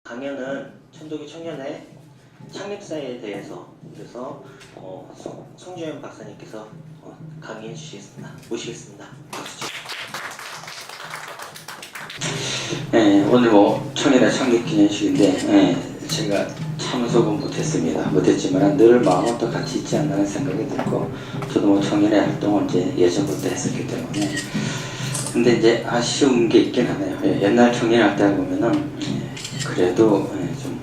강연은 천도교 청년의 창립사에 대해서 그래서 성주현 박사님께서 강의해 주시겠습니다. 모시겠습니다. 박수. 네, 오늘 청년의 창립 기념식인데 제가 참석은 못했지만 늘 마음은 또 같이 있지 않나 하는 생각이 들고 저도 청년의 활동을 이제 예전부터 했었기 때문에 근데 이제 아쉬운 게 있긴 하네요. 옛날 청년 할 때 보면은 그래도 좀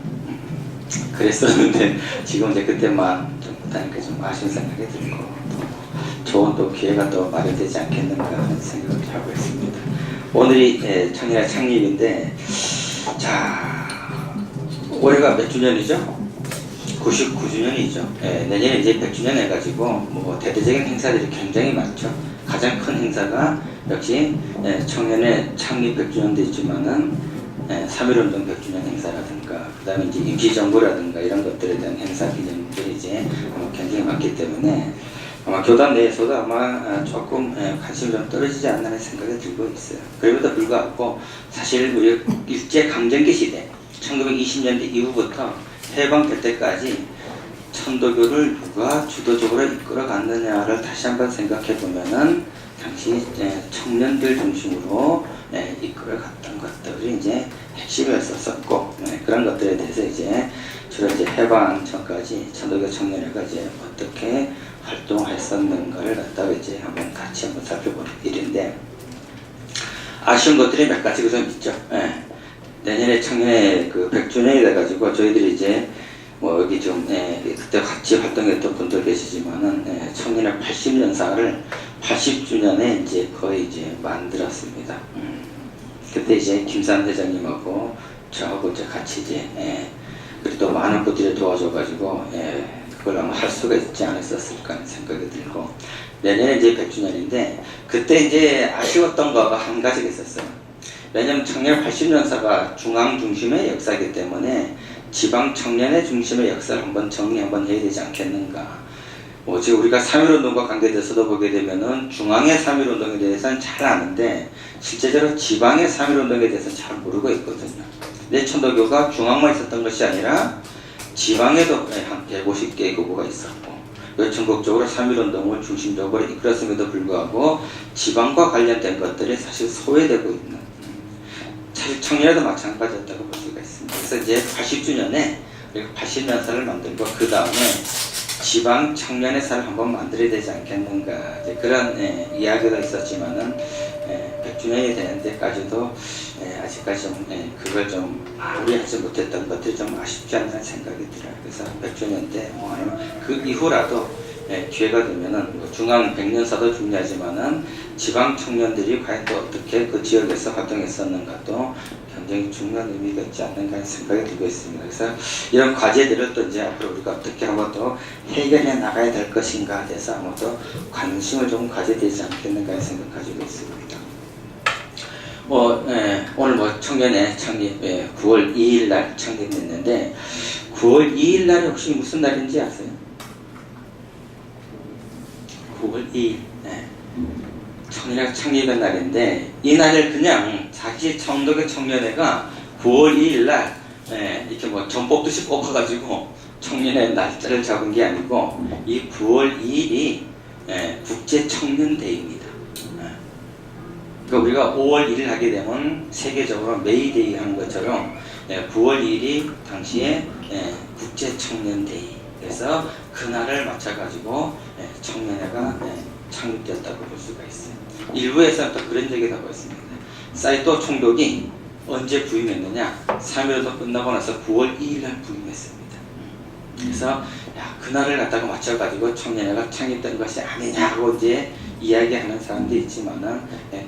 그랬었는데 지금 이제 그때만 좀 못하니까 좀 아쉬운 생각이 들고 또 좋은 또 기회가 또 마련되지 않겠는가 하는 생각을 하고 있습니다. 오늘이 청년의 창립인데 자 올해가 몇 주년이죠? 99주년이죠. 내년에 이제 100주년 해가지고 대대적인 행사들이 굉장히 많죠. 가장 큰 행사가 역시 청년의 창립 100주년도 있지만은 3.1운동 100주년 행사라든가 그 다음에 이제 임시정부라든가 이런 것들에 대한 행사 기념들이 이제 굉장히 많기 때문에 아마 교단 내에서도 아마 조금 관심이 좀 떨어지지 않나 하는 생각이 들고 있어요. 그럼에도 불구하고 사실 우리 일제강점기 시대 1920년대 이후부터 해방될 때까지 천도교를 누가 주도적으로 이끌어 갔느냐를 다시 한번 생각해 보면은 당시 청년들 중심으로 이끌어 갔던 것들이 이제 핵심이었었고 그런 것들에 대해서 이제 주로 이제 해방 전까지 천도교 청년회가 이제 어떻게 활동했었는가를 갖다가 이제 같이 한번 살펴보는 일인데 아쉬운 것들이 몇 가지가 좀 있죠. 내년에 청년회 그 100주년이 돼가지고 저희들이 이제 여기 좀 그때 같이 활동했던 분도 계시지만은 청년회 80년사를 80주년에 이제 거의 이제 만들었습니다. 그때 이제 김산 회장님하고 저하고 이제 같이 이제 그리고 또 많은 분들이 도와줘가지고 그걸 아마 할 수가 있지 않았었을까 하는 생각이 들고 내년에 이제 100주년인데 그때 이제 아쉬웠던 거가 한 가지가 있었어요. 왜냐면 청년 80년사가 중앙 중심의 역사이기 때문에 지방 청년의 중심의 역사를 한번 정리 한번 해야 되지 않겠는가. 지금 우리가 3.1운동과 관계돼서도 보게 되면은 중앙의 3.1운동에 대해서는 잘 아는데 실제적으로 지방의 3.1운동에 대해서는 잘 모르고 있거든요. 내 천도교가 중앙만 있었던 것이 아니라 지방에도 한 150개의 교구가 있었고 전국적으로 3.1운동을 중심적으로 이끌었음에도 불구하고 지방과 관련된 것들이 사실 소외되고 있는 사실 청년에도 마찬가지였다고 볼 수가 있습니다. 그래서 이제 80주년에 80년사를 만들고 그 다음에 지방 청년의 사를 한번 만들어야 되지 않겠는가 이제 그런 이야기가 있었지만은 100주년이 되는 데까지도 아직까지 좀 그걸 좀 마무리하지 못했던 것들이 좀 아쉽지 않나 생각이 들어요. 그래서 100주년 때 아니면 그 이후라도 기회가 되면은 중앙 100년사도 중요하지만은 지방 청년들이 과연 또 어떻게 그 지역에서 활동했었는가도 굉장히 중요한 의미가 있지 않는가 하는 생각이 들고 있습니다. 그래서 이런 과제들을 또 이제 앞으로 우리가 어떻게 하고 또 해결해 나가야 될 것인가에 대해서 아마 또 관심을 좀 가져야 되지 않겠는가 하는 생각 가지고 있습니다. 오늘 청년회 창립 9월 2일 날 창립됐는데 9월 2일 날이 혹시 무슨 날인지 아세요? 9월 2일 청년회 창립의 날인데 이 날을 그냥 자기 천도교 청년회가 9월 2일 날 이렇게 전 뽑듯이 뽑아가지고 청년회 날짜를 잡은 게 아니고 이 9월 2일이 국제 청년데이입니다. 그러니까 우리가 5월 1일 하게 되면 세계적으로 메이데이 하는 것처럼 9월 2일이 당시에 국제 청년데이 그래서 그날을 맞춰가지고 청년회가 창립되었다고 볼 수가 있어요. 일부에서는 또 그런 얘기도 하고 있습니다. 사이토 총독이 언제 부임했느냐? 3.1운동 끝나고 나서 9월 2일 날 부임했습니다. 그래서 그날을 갖다가 맞춰가지고 청년회가 창립된 것이 아니냐고 이제 이야기하는 사람도 있지만은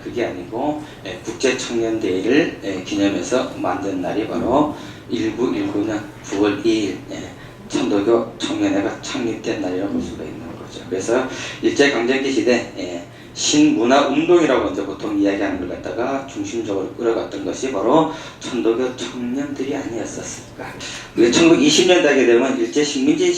그게 아니고 국제청년대회를 기념해서 만든 날이 바로 1919년 9월 2일 천도교 청년회가 창립된 날이라고 볼 수가 있는 거죠. 그래서 일제강점기 시대 신문화운동이라고 이제 보통 이야기하는 걸 갖다가 중심적으로 끌어갔던 것이 바로 천도교 청년들이 아니었었을까. 1920년대 하게 되면 일제 식민지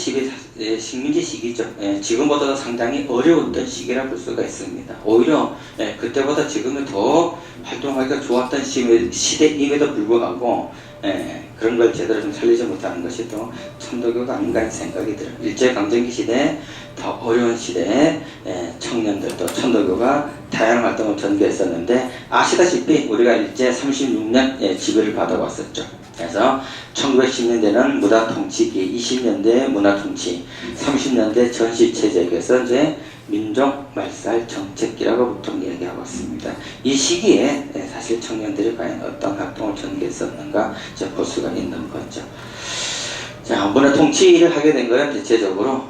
식민지 시기죠. 지금보다도 상당히 어려웠던 시기라 볼 수가 있습니다. 오히려 그때보다 지금은 더 활동하기가 좋았던 시대임에도 불구하고 그런 걸 제대로 좀 살리지 못하는 것이 또 천도교가 아닌가 하는 생각이 들어요. 일제강점기 시대에 더 어려운 시대에 청년들도 천도교가 다양한 활동을 전개했었는데, 아시다시피 우리가 일제 36년 지배를 받아왔었죠. 그래서 1910년대는 문화통치기, 20년대 문화통치, 30년대 전시체제에서 이제 민족말살 정책기라고 보통 얘기하고 있습니다. 이 시기에 사실 청년들이 과연 어떤 활동을 전개했었는가 볼 수가 있는 거죠. 자, 문화통치를 하게 된 것은 대체적으로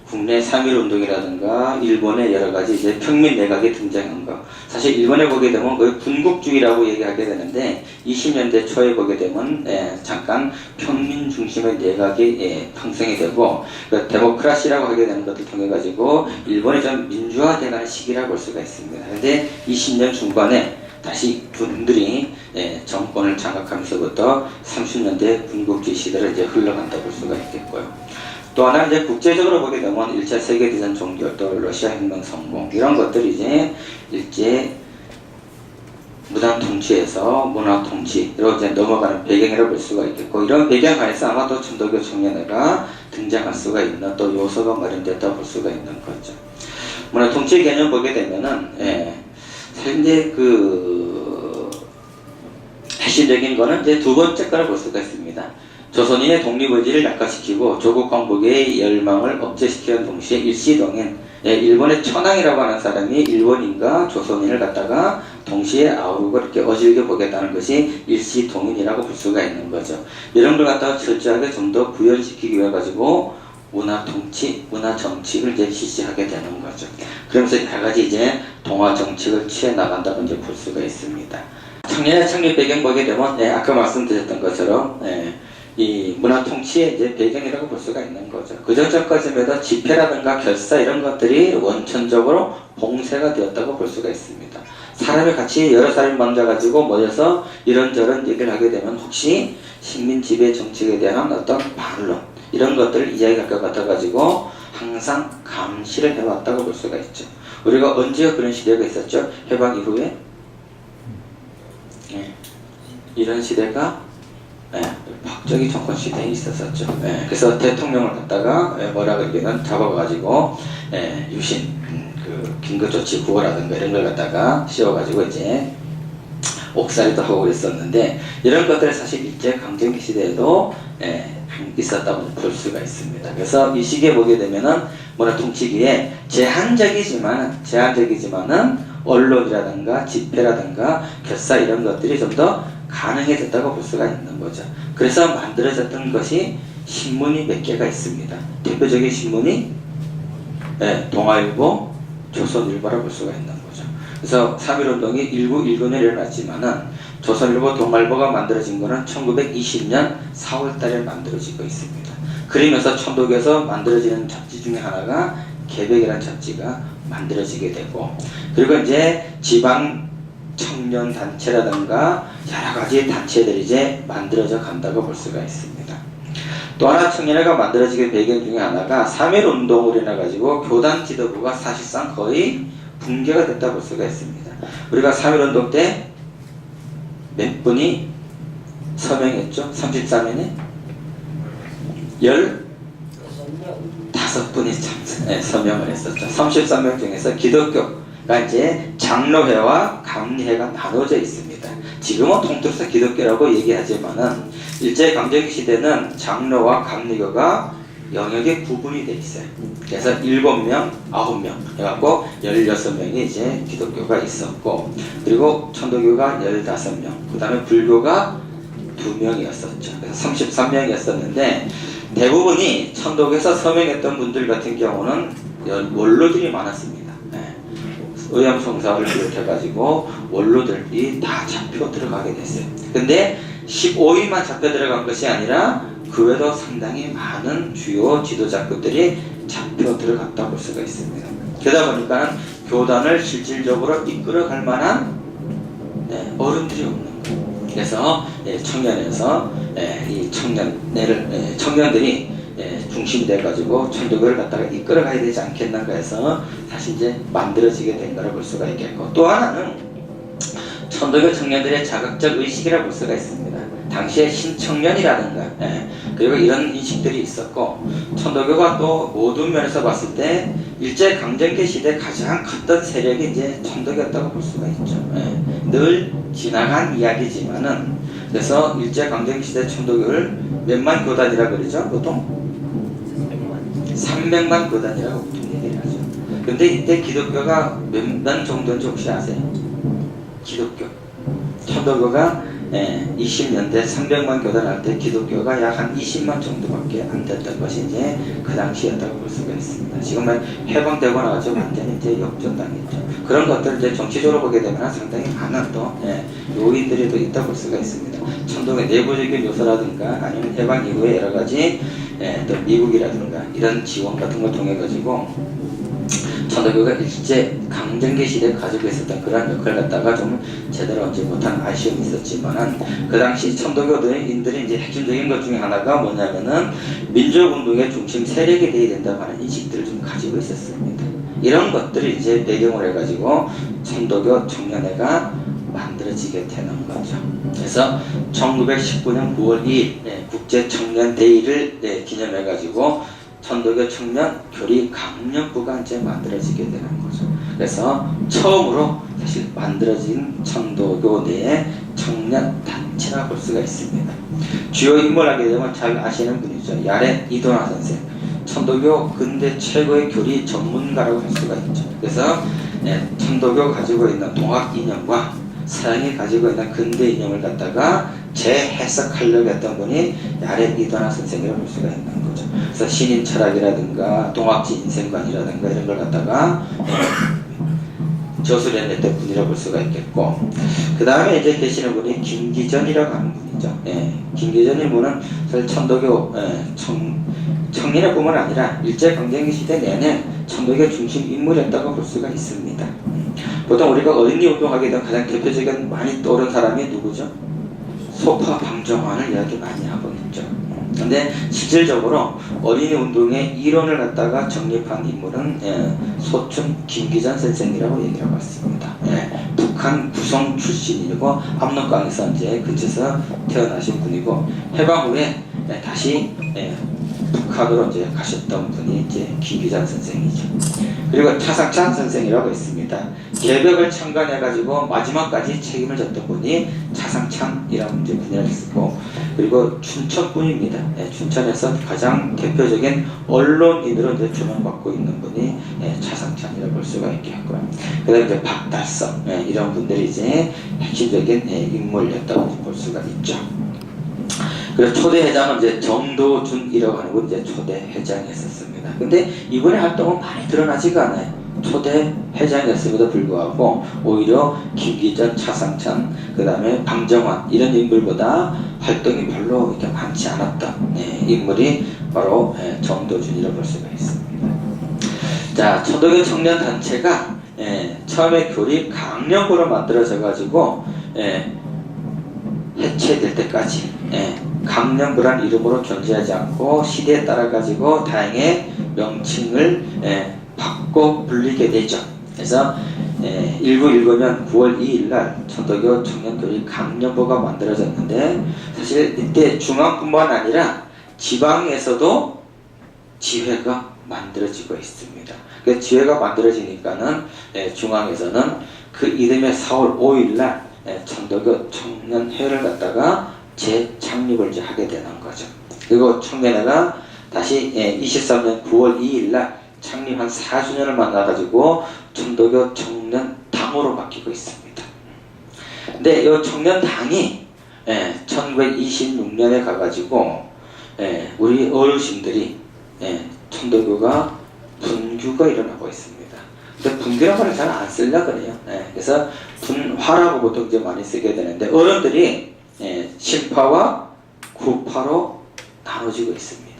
국내 3.1운동이라든가 일본의 여러 가지 이제 평민 내각이 등장한 거. 사실 일본에 보게 되면 거의 군국주의라고 얘기하게 되는데, 20년대 초에 보게 되면 잠깐 평민 중심의 내각이 형성이 되고, 그 데모크라시라고 하게 되는 것을 통해 가지고 일본이 좀 민주화되는 시기라고 볼 수가 있습니다. 그런데 20년 중반에 다시 군들이 정권을 장악하면서부터 30년대 군국주의 시대를 이제 흘러간다고 볼 수가 있겠고요. 또 하나 이제 국제적으로 보게 되면 1차 세계대전 종결, 또 러시아 혁명 성공, 이런 것들이 이제 일제 무단 통치에서 문화 통치로 이제 넘어가는 배경이라고 볼 수가 있겠고, 이런 배경 하에서 아마 또 천도교 청년회가 등장할 수가 있는 또 요소가 마련됐다 볼 수가 있는 거죠. 문화 통치 개념 보게 되면은 사실 이제 그 핵심적인 거는 이제 두 번째 거를 볼 수가 있습니다. 조선인의 독립의지를 약화시키고 조국 광복의 열망을 억제시키는 동시에 일시동인, 일본의 천황이라고 하는 사람이 일본인과 조선인을 갖다가 동시에 아우르고 이렇게 어질게 보겠다는 것이 일시동인이라고 볼 수가 있는 거죠. 이런 걸 갖다가 철저하게 좀 더 구현시키기 위해 가지고 문화 통치, 문화 정책을 이제 실시하게 되는 거죠. 그러면서 여러 가지 이제 동화 정책을 취해 나간다고 이제 볼 수가 있습니다. 청년의 창립 배경 보게 되면 아까 말씀드렸던 것처럼 이 문화 통치의 이제 배경이라고 볼 수가 있는 거죠. 그 전까지마다 집회라든가 결사 이런 것들이 원천적으로 봉쇄가 되었다고 볼 수가 있습니다. 사람이 같이 여러 사람이 만나가지고 모여서 이런저런 얘기를 하게 되면 혹시 식민 지배 정책에 대한 어떤 반론 이런 것들을 이야기할 것 같아가지고 항상 감시를 해왔다고 볼 수가 있죠. 우리가 언제 그런 시대가 있었죠? 해방 이후에 이런 시대가 박정희 정권 시대에 있었었죠. 그래서 대통령을 갖다가 뭐라 그러기는 잡아가지고 유신 그 긴급조치 구호라든가 이런 걸 갖다가 씌워가지고 이제 옥살이도 하고 그랬었는데, 이런 것들이 사실 일제 강점기 시대에도 있었다고 볼 수가 있습니다. 그래서 이 시기에 보게 되면은 문화 통치기에 제한적이지만은 언론이라든가 집회라든가 결사 이런 것들이 좀 더 가능해졌다고 볼 수가 있는 거죠. 그래서 만들어졌던 것이 신문이 몇 개가 있습니다. 대표적인 신문이 동아일보, 조선일보라고 볼 수가 있는 거죠. 그래서 3.1운동이 1919년에 일어났지만은 조선일보, 동아일보가 만들어진 것은 1920년 4월달에 만들어지고 있습니다. 그러면서 천도교에서 만들어지는 잡지 중에 하나가 개백이라는 잡지가 만들어지게 되고, 그리고 이제 지방 청년 단체라든가 여러 가지 단체들이 이제 만들어져 간다고 볼 수가 있습니다. 또 하나 청년회가 만들어지게 배경 중에 하나가 3.1운동으로 인해 가지고 교단 지도부가 사실상 거의 붕괴가 됐다고 볼 수가 있습니다. 우리가 3.1운동 때 몇 분이 서명했죠? 33년에 15분이 서명을 했었죠. 33명 중에서 기독교가 이제 장로회와 감리회가 나눠져 있습니다. 지금은 통틀어서 기독교라고 얘기하지만은 일제강점기 시대는 장로와 감리교가 영역에 구분이 돼 있어요. 그래서 7명, 9명 해갖고 16명이 이제 기독교가 있었고, 그리고 천도교가 15명, 그 다음에 불교가 2명이었었죠. 그래서 33명이었었는데, 대부분이 천도교에서 서명했던 분들 같은 경우는 원로들이 많았습니다. 의암송사를 비롯해가지고 원로들이 다 잡혀 들어가게 됐어요. 근데 15인만 잡혀 들어간 것이 아니라 그 외에도 상당히 많은 주요 지도자급들이 잡혀 들어갔다 볼 수가 있습니다. 그러다 보니까 교단을 실질적으로 이끌어갈 만한 어른들이 없는 거예요. 그래서 청년에서 이 청년들이 중심이 돼가지고 천도교를 갖다가 이끌어가야 되지 않겠는가 해서 사실 이제 만들어지게 된 거라 볼 수가 있겠고, 또 하나는 천도교 청년들의 자극적 의식이라 볼 수가 있습니다. 당시에 신청년이라든가 그리고 이런 인식들이 있었고, 천도교가 또 모든 면에서 봤을 때 일제강점기 시대 가장 컸던 세력이 이제 천도교였다고 볼 수가 있죠. 늘 지나간 이야기지만은, 그래서 일제강점기 시대 천도교를 몇만 교단이라 그러죠? 보통 300만 교단이라고 보통 얘기를 하죠. 근데 이때 기독교가 몇 만 정도인지 혹시 아세요? 기독교 천도교가 20년대 300만 교단 할 때 기독교가 약 한 20만 정도밖에 안 됐던 것이 이제 그 당시였다고 볼 수가 있습니다. 지금은 해방되고 나서 완전히 이제 역전당했죠. 그런 것들을 이제 정치적으로 보게 되면 상당히 많은 또 요인들이 또 있다고 볼 수가 있습니다. 천도교의 내부적인 요소라든가 아니면 해방 이후에 여러 가지 또 미국이라든가 이런 지원 같은 걸 통해 가지고 천도교가 일제 강점기 시대에 가지고 있었던 그런 역할을 갖다가 좀 제대로 하지 못한 아쉬움이 있었지만은, 그 당시 천도교인들이 이제 핵심적인 것 중에 하나가 뭐냐면은 민족운동의 중심 세력이 되어야 된다고 하는 인식들을 좀 가지고 있었습니다. 이런 것들이 이제 배경을 해가지고 천도교 청년회가 만들어지게 되는 거죠. 그래서 1919년 9월 2일 국제청년데이를 기념해가지고 천도교 청년 교리 강령부가 이제 만들어지게 되는 거죠. 그래서 처음으로 사실 만들어진 천도교 내의 청년 단체라 볼 수가 있습니다. 주요 인물 하게 되면 잘 아시는 분이죠. 야렌 이도나 선생. 천도교 근대 최고의 교리 전문가라고 할 수가 있죠. 그래서 천도교 가지고 있는 동학 이념과 서양이 가지고 있는 근대 이념을 갖다가 재해석하려고 했던 분이 야렌 이도나 선생이라고 볼 수가 있는 거죠. 그래서 신인 철학이라든가 동학지 인생관이라든가 이런 걸 갖다가 저술해냈던 분이라고 볼 수가 있겠고, 그 다음에 이제 계시는 분이 김기전이라고 하는 분이죠. 김기전이 분은 사실 천도교 청년의 뿐만 아니라 일제강점기 시대 내내 천도교 중심 인물이었다고 볼 수가 있습니다. 보통 우리가 어린이 운동하게 되면 가장 대표적인 많이 떠오른 사람이 누구죠? 소파 방정환을 이야기 많이 하고 있죠. 근데 실질적으로 어린이 운동의 이론을 갖다가 정립한 인물은 소춘 김기전 선생이라고 얘기를 하고 있습니다. 북한 구성 출신이고 압록강에서 이제 근처에서 태어나신 분이고, 해방 후에 다시 북한으로 이제 가셨던 분이 이제 김기전 선생이죠. 그리고 차상찬 선생이라고 있습니다. 개벽을 창간해가지고 마지막까지 책임을 졌던 분이 차상찬이라는 이제 분이라고 있었고, 그리고 춘천 분입니다. 춘천에서 가장 대표적인 언론인으로 이제 조명받고 있는 분이 차상찬이라고 볼 수가 있겠고요. 그다음에 이제 박달성 이런 분들이 이제 핵심적인 인물이었다고 볼 수가 있죠. 그래서 초대 회장은 이제 정도준이라고 하는 분 이제 초대 회장이었습니다. 근데 이분의 활동은 많이 드러나지가 않아요. 초대 회장이었음에도 불구하고 오히려 김기전, 차상찬, 그 다음에 방정환 이런 인물보다 활동이 별로 이렇게 많지 않았던 인물이 바로 정도준이라고 볼 수가 있습니다. 자, 천도교 청년 단체가 처음에 교리 강령부로 만들어져 가지고 해체될 때까지 강령부란 이름으로 존재하지 않고 시대에 따라 가지고 다양의 명칭을 바꿔 불리게 되죠. 그래서 1919년 9월 2일 날 천도교 청년교리 강령부가 만들어졌는데, 사실 이때 중앙뿐만 아니라 지방에서도 지회가 만들어지고 있습니다. 그 지회가 만들어지니까는 중앙에서는 그 이듬해 4월 5일 날 천도교 청년회를 갖다가 재창립을 이제 하게 되는 거죠. 그리고 청년회가 다시 23년 9월 2일 날 창립 한 4주년을 만나가지고 천도교 청년당으로 바뀌고 있습니다. 근데 이 청년당이 1926년에 가가지고 우리 어르신들이 천도교가 분규가 일어나고 있습니다. 근데 분규라는 말을 잘 안 쓰려고 그래요. 그래서 분화라고 보통 이제 많이 쓰게 되는데, 어른들이 신파와 구파로 나눠지고 있습니다.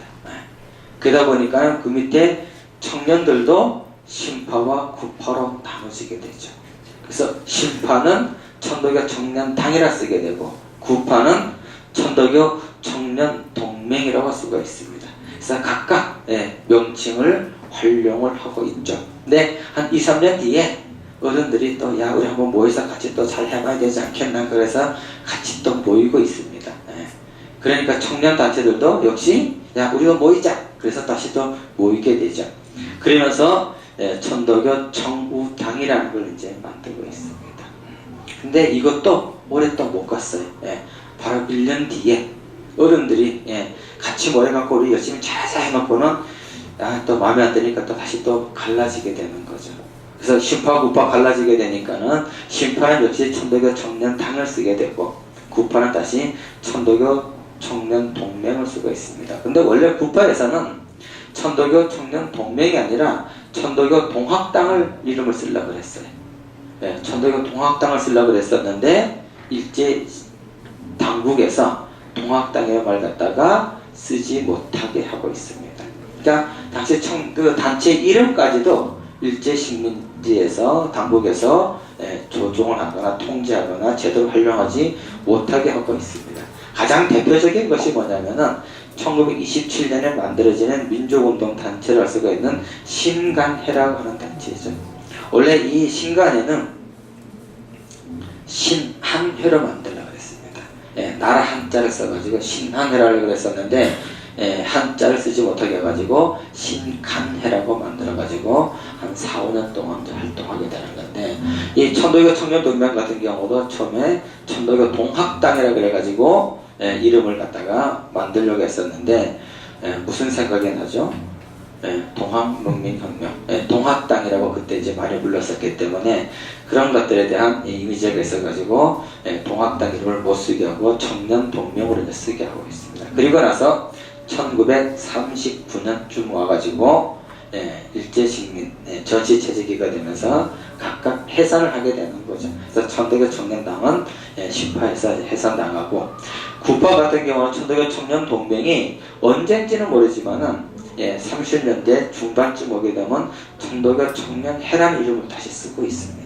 그러다 보니까 그 밑에 청년들도 신파와 구파로 나눠지게 되죠. 그래서 신파는 천도교 청년당이라 쓰게 되고, 구파는 천도교 청년동맹이라고 할 수가 있습니다. 그래서 각각 명칭을 활용을 하고 있죠. 근데 한 2, 3년 뒤에 어른들이 또 야 우리 한번 모여서 같이 또 잘 해봐야 되지 않겠나 그래서 같이 또 모이고 있습니다. 그러니까 청년 단체들도 역시 야 우리가 모이자 그래서 다시 또 모이게 되죠. 그러면서 천도교 청우당이라는 걸 이제 만들고 있습니다. 근데 이것도 오래 또 못 갔어요. 바로 1년 뒤에 어른들이 같이 모여갖고 우리 열심히 잘하자 해놓고는 또 마음에 안 드니까 또 다시 또 갈라지게 되는 거죠. 그래서 신파 구파 갈라지게 되니까는 신파는 역시 천도교 청년당을 쓰게 되고 구파는 다시 천도교 청년 동맹을 쓰고 있습니다. 근데 원래 구파에서는 천도교 청년 동맹이 아니라 천도교 동학당을 이름을 쓰려고 그랬어요. 천도교 동학당을 쓰려고 그랬었는데 일제 당국에서 동학당이라는 말 갖다가 쓰지 못하게 하고 있습니다. 그러니까 당시 그 단체 이름까지도 일제 식민지에서 당국에서 조종을 하거나 통제하거나 제대로 활용하지 못하게 하고 있습니다. 가장 대표적인 것이 뭐냐면은 1927년에 만들어지는 민족운동 단체를 할 수가 있는 신간회라고 하는 단체이죠. 원래 이 신간회는 신한회로 만들려고 했습니다. 나라 한자를 써가지고 신한회라고 그랬었는데 한자를 쓰지 못하게 해가지고 신간회라고 만들어가지고 한 4, 5년 동안 활동하게 되는 건데 이 천도교 청년동맹 같은 경우도 처음에 천도교 동학당이라고 그래가지고 이름을 갖다가 만들려고 했었는데 무슨 생각이 나죠? 동학농민혁명, 동학당이라고 그때 이제 많이 불렀었기 때문에 그런 것들에 대한 이미지가 있어가지고 동학당 이름을 못 쓰게 하고 청년동맹으로 이제 쓰게 하고 있습니다. 그리고 나서 1939년쯤 와가지고 일제식민 전시체제기가 되면서 각각 해산을 하게 되는 거죠. 그래서 천도교 청년당은 신파에서 해산당하고 구파 같은 경우는 천도교 청년동맹이 언젠지는 모르지만은 30년대 중반쯤 오게 되면 천도교 청년회라는 이름을 다시 쓰고 있습니다.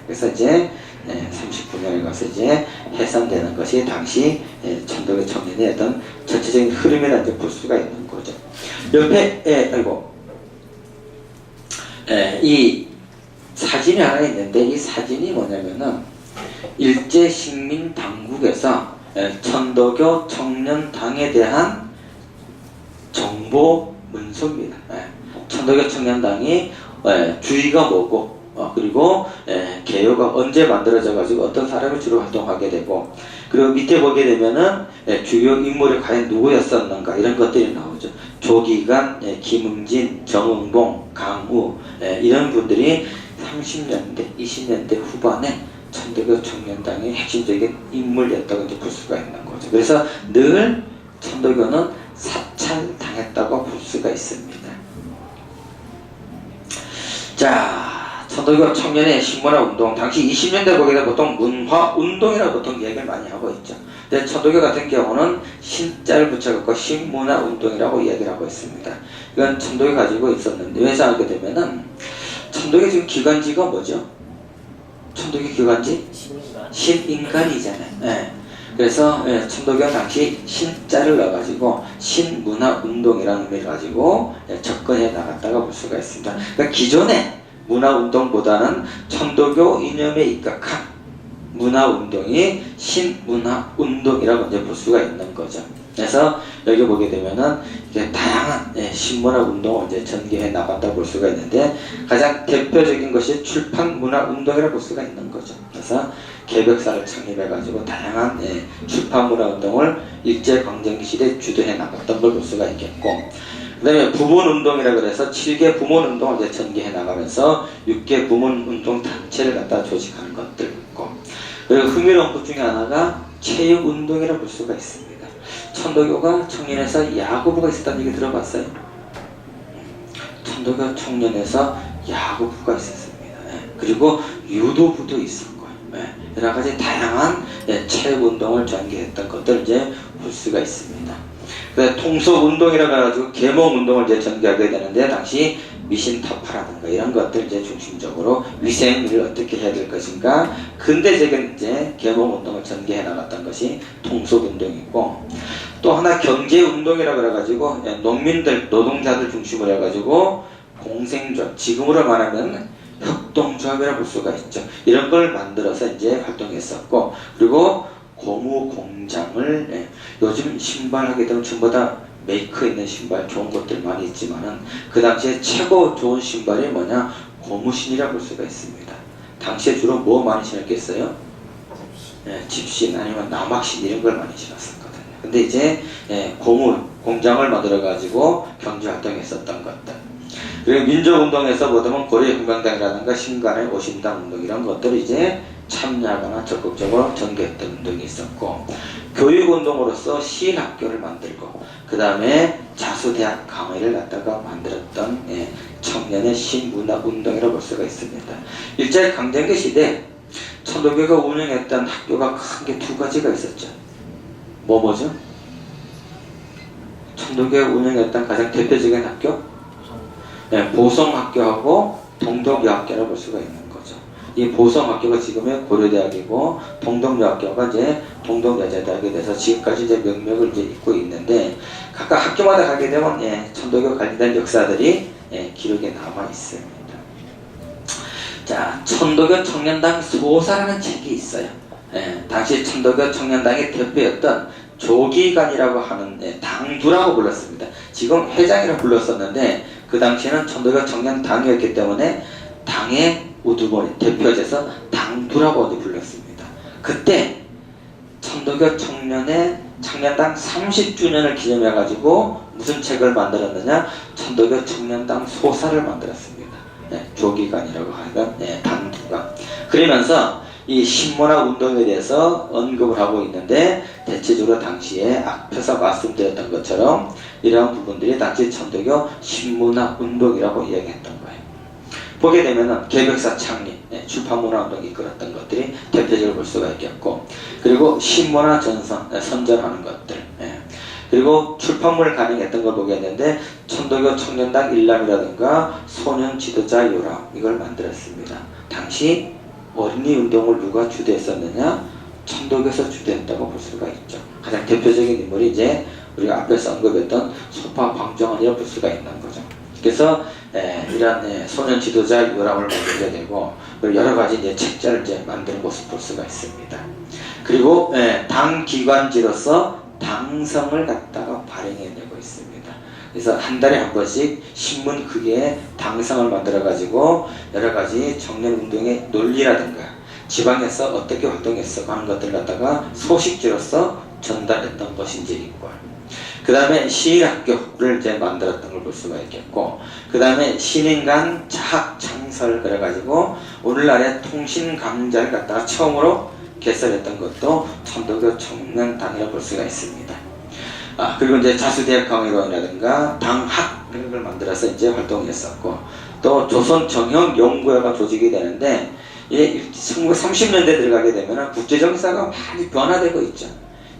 그래서 이제 39년에 가서 이제 해산되는 것이 당시 천도교 청년의 어떤 전체적인 흐름이라 이제 볼 수가 있는 거죠. 옆에 이 사진이 하나 있는데 이 사진이 뭐냐면은 일제 식민 당국에서 천도교 청년당에 대한 정보 문서입니다. 천도교 청년당이 주의가 뭐고 그리고 개요가 언제 만들어져 가지고 어떤 사람이 주로 활동하게 되고 그리고 밑에 보게 되면은 주요 인물이 과연 누구였었는가 이런 것들이 나오죠. 조기관, 김응진, 정응봉, 강우 이런 분들이 30년대, 20년대 후반에 천도교 청년당의 핵심적인 인물이었다고 이제 볼 수가 있는 거죠. 그래서 늘 천도교는 사찰당했다고 볼 수가 있습니다. 자, 천도교 청년의 신문화운동, 당시 20년대 보게 되면 보통 문화운동이라고 보통 얘기를 많이 하고 있죠. 근데 천도교 같은 경우는 신자를 붙여갖고 신문화운동이라고 이야기를 하고 있습니다. 이건 천도교 가지고 있었는데 왜 생각하게 되면은 천도교 지금 기관지가 뭐죠? 천도교 기관지? 신인간이잖아요. 그래서 천도교 당시 신자를 넣어가지고 신문화운동이라는 의미를 가지고 접근해 나갔다가 볼 수가 있습니다. 그러니까 기존의 문화운동보다는 천도교 이념에 입각한 문화운동이 신문화운동이라고 이제 볼 수가 있는 거죠. 그래서 여기 보게 되면은 이게 다양한 신문화운동을 이제 전개해 나갔다 볼 수가 있는데 가장 대표적인 것이 출판문화운동이라고 볼 수가 있는 거죠. 그래서 개벽사를 창립해가지고 다양한 출판문화운동을 일제강점기 시대에 주도해 나갔던 걸 볼 수가 있겠고 그 다음에 부문운동이라고 해서 7개 부문운동을 이제 전개해 나가면서 6개 부문운동 단체를 갖다 조직하는 것들 있고 그리고 흥미로운 것 중에 하나가 체육운동이라고 볼 수가 있습니다. 천도교가 청년에서 야구부가 있었다는 얘기 들어봤어요? 천도교 청년에서 야구부가 있었습니다. 그리고 유도부도 있었고요. 여러 가지 다양한 체육운동을 전개했던 것들을 이제 볼 수가 있습니다. 통속운동이라고 해가지고 계몽운동을 이제 전개하게 되는데 당시 미신타파라든가 이런 것들 이제 중심적으로 위생을 어떻게 해야 될 것인가 근대적인 이제 계몽운동을 전개해 나갔던 것이 통속운동이고 또 하나 경제운동이라 그래가지고 농민들, 노동자들 중심으로 해가지고 공생조합, 지금으로 말하면 협동조합이라 볼 수가 있죠. 이런 걸 만들어서 이제 활동했었고, 그리고 고무공장을 요즘 신발 하게 되면 전부 다 메이커 있는 신발 좋은 것들 많이 있지만은 그 당시에 최고 좋은 신발이 뭐냐, 고무신이라 볼 수가 있습니다. 당시에 주로 뭐 많이 신었겠어요? 집신 아니면 남학신 이런 걸 많이 신었었거든요. 근데 이제 고무 공장을 만들어 가지고 경제 활동했었던 것들. 그리고 민족운동에서 보면 고려혁명당이라든가 신간의 오신당 운동 이런 것들을 이제 참여하거나 적극적으로 전개했던 운동이 있었고, 교육운동으로서 시인학교를 만들고, 그 다음에 자수대학 강의를 갖다가 만들었던 청년의 신문화운동이라고 볼 수가 있습니다. 일제강점기 시대 천도교가 운영했던 학교가 큰 게 두 가지가 있었죠. 뭐죠? 천도교가 운영했던 가장 대표적인 학교? 보성학교하고 동덕여학교라고 볼 수가 있는 거죠. 이 보성학교가 지금의 고려대학이고, 동덕여학교가 이제 동덕여자대학이 돼서 지금까지 이제 명명을 이제 잇고 있는데, 각각 학교마다 가게 되면 천도교 관련된 역사들이 기록에 남아 있습니다. 자, 천도교 청년당 소사라는 책이 있어요. 당시 천도교 청년당의 대표였던 조기관이라고 하는 당두라고 불렀습니다. 지금 회장이라고 불렀었는데 그 당시에는 천도교 청년당이었기 때문에 당의 우두머리 대표에서 당두라고 불렀습니다. 그때 천도교 청년당 30주년을 기념해 가지고 무슨 책을 만들었느냐, 천도교 청년당 소사를 만들었습니다. 조기관이라고 하는 당두가. 그러면서 이 신문화 운동에 대해서 언급을 하고 있는데, 대체적으로 당시에 앞에서 말씀드렸던 것처럼 이러한 부분들이 당시 천도교 신문화 운동이라고 이야기했던 거예요. 보게 되면은 개벽사 창립, 출판문화 운동이 이끌었던 것들이 대표적으로 볼 수가 있겠고, 그리고 신문화 선전하는 것들, 그리고 출판물을 가능했던 걸 보겠는데, 천도교 청년당 일람이라든가 소년 지도자 요람 이걸 만들었습니다. 당시 어린이 운동을 누가 주도했었느냐? 천도교에서 주도했다고 볼 수가 있죠. 가장 대표적인 인물이 이제 우리가 앞에서 언급했던 소파 방정환이라고 볼 수가 있는 거죠. 그래서 이런 소년 지도자 요람을 만들게 되고, 여러 가지 이제 책자를 이제 만드는 모습 볼 수가 있습니다. 그리고 당 기관지로서 당성을 갖다가 발행해내고 있습니다. 그래서 한 달에 한 번씩 신문 크기에 당성을 만들어 가지고 여러 가지 청년 운동의 논리라든가 지방에서 어떻게 활동했어 하는 것들을 갖다가 소식지로서 전달했던 것이 이제 있고, 그 다음에 시일학교를 이제 만들었던 걸 볼 수가 있겠고, 그 다음에 신인간 자학창설 그래가지고 오늘날의 통신강좌를 갖다가 처음으로 개설했던 것도 천도교 청년당이라고 볼 수가 있습니다. 그리고 이제 자수대학 강의원이라든가 당학 이런 걸 만들어서 이제 활동했었고, 또 조선 정형 연구회가 조직이 되는데, 이제 1930년대 들어가게 되면 국제정세가 많이 변화되고 있죠.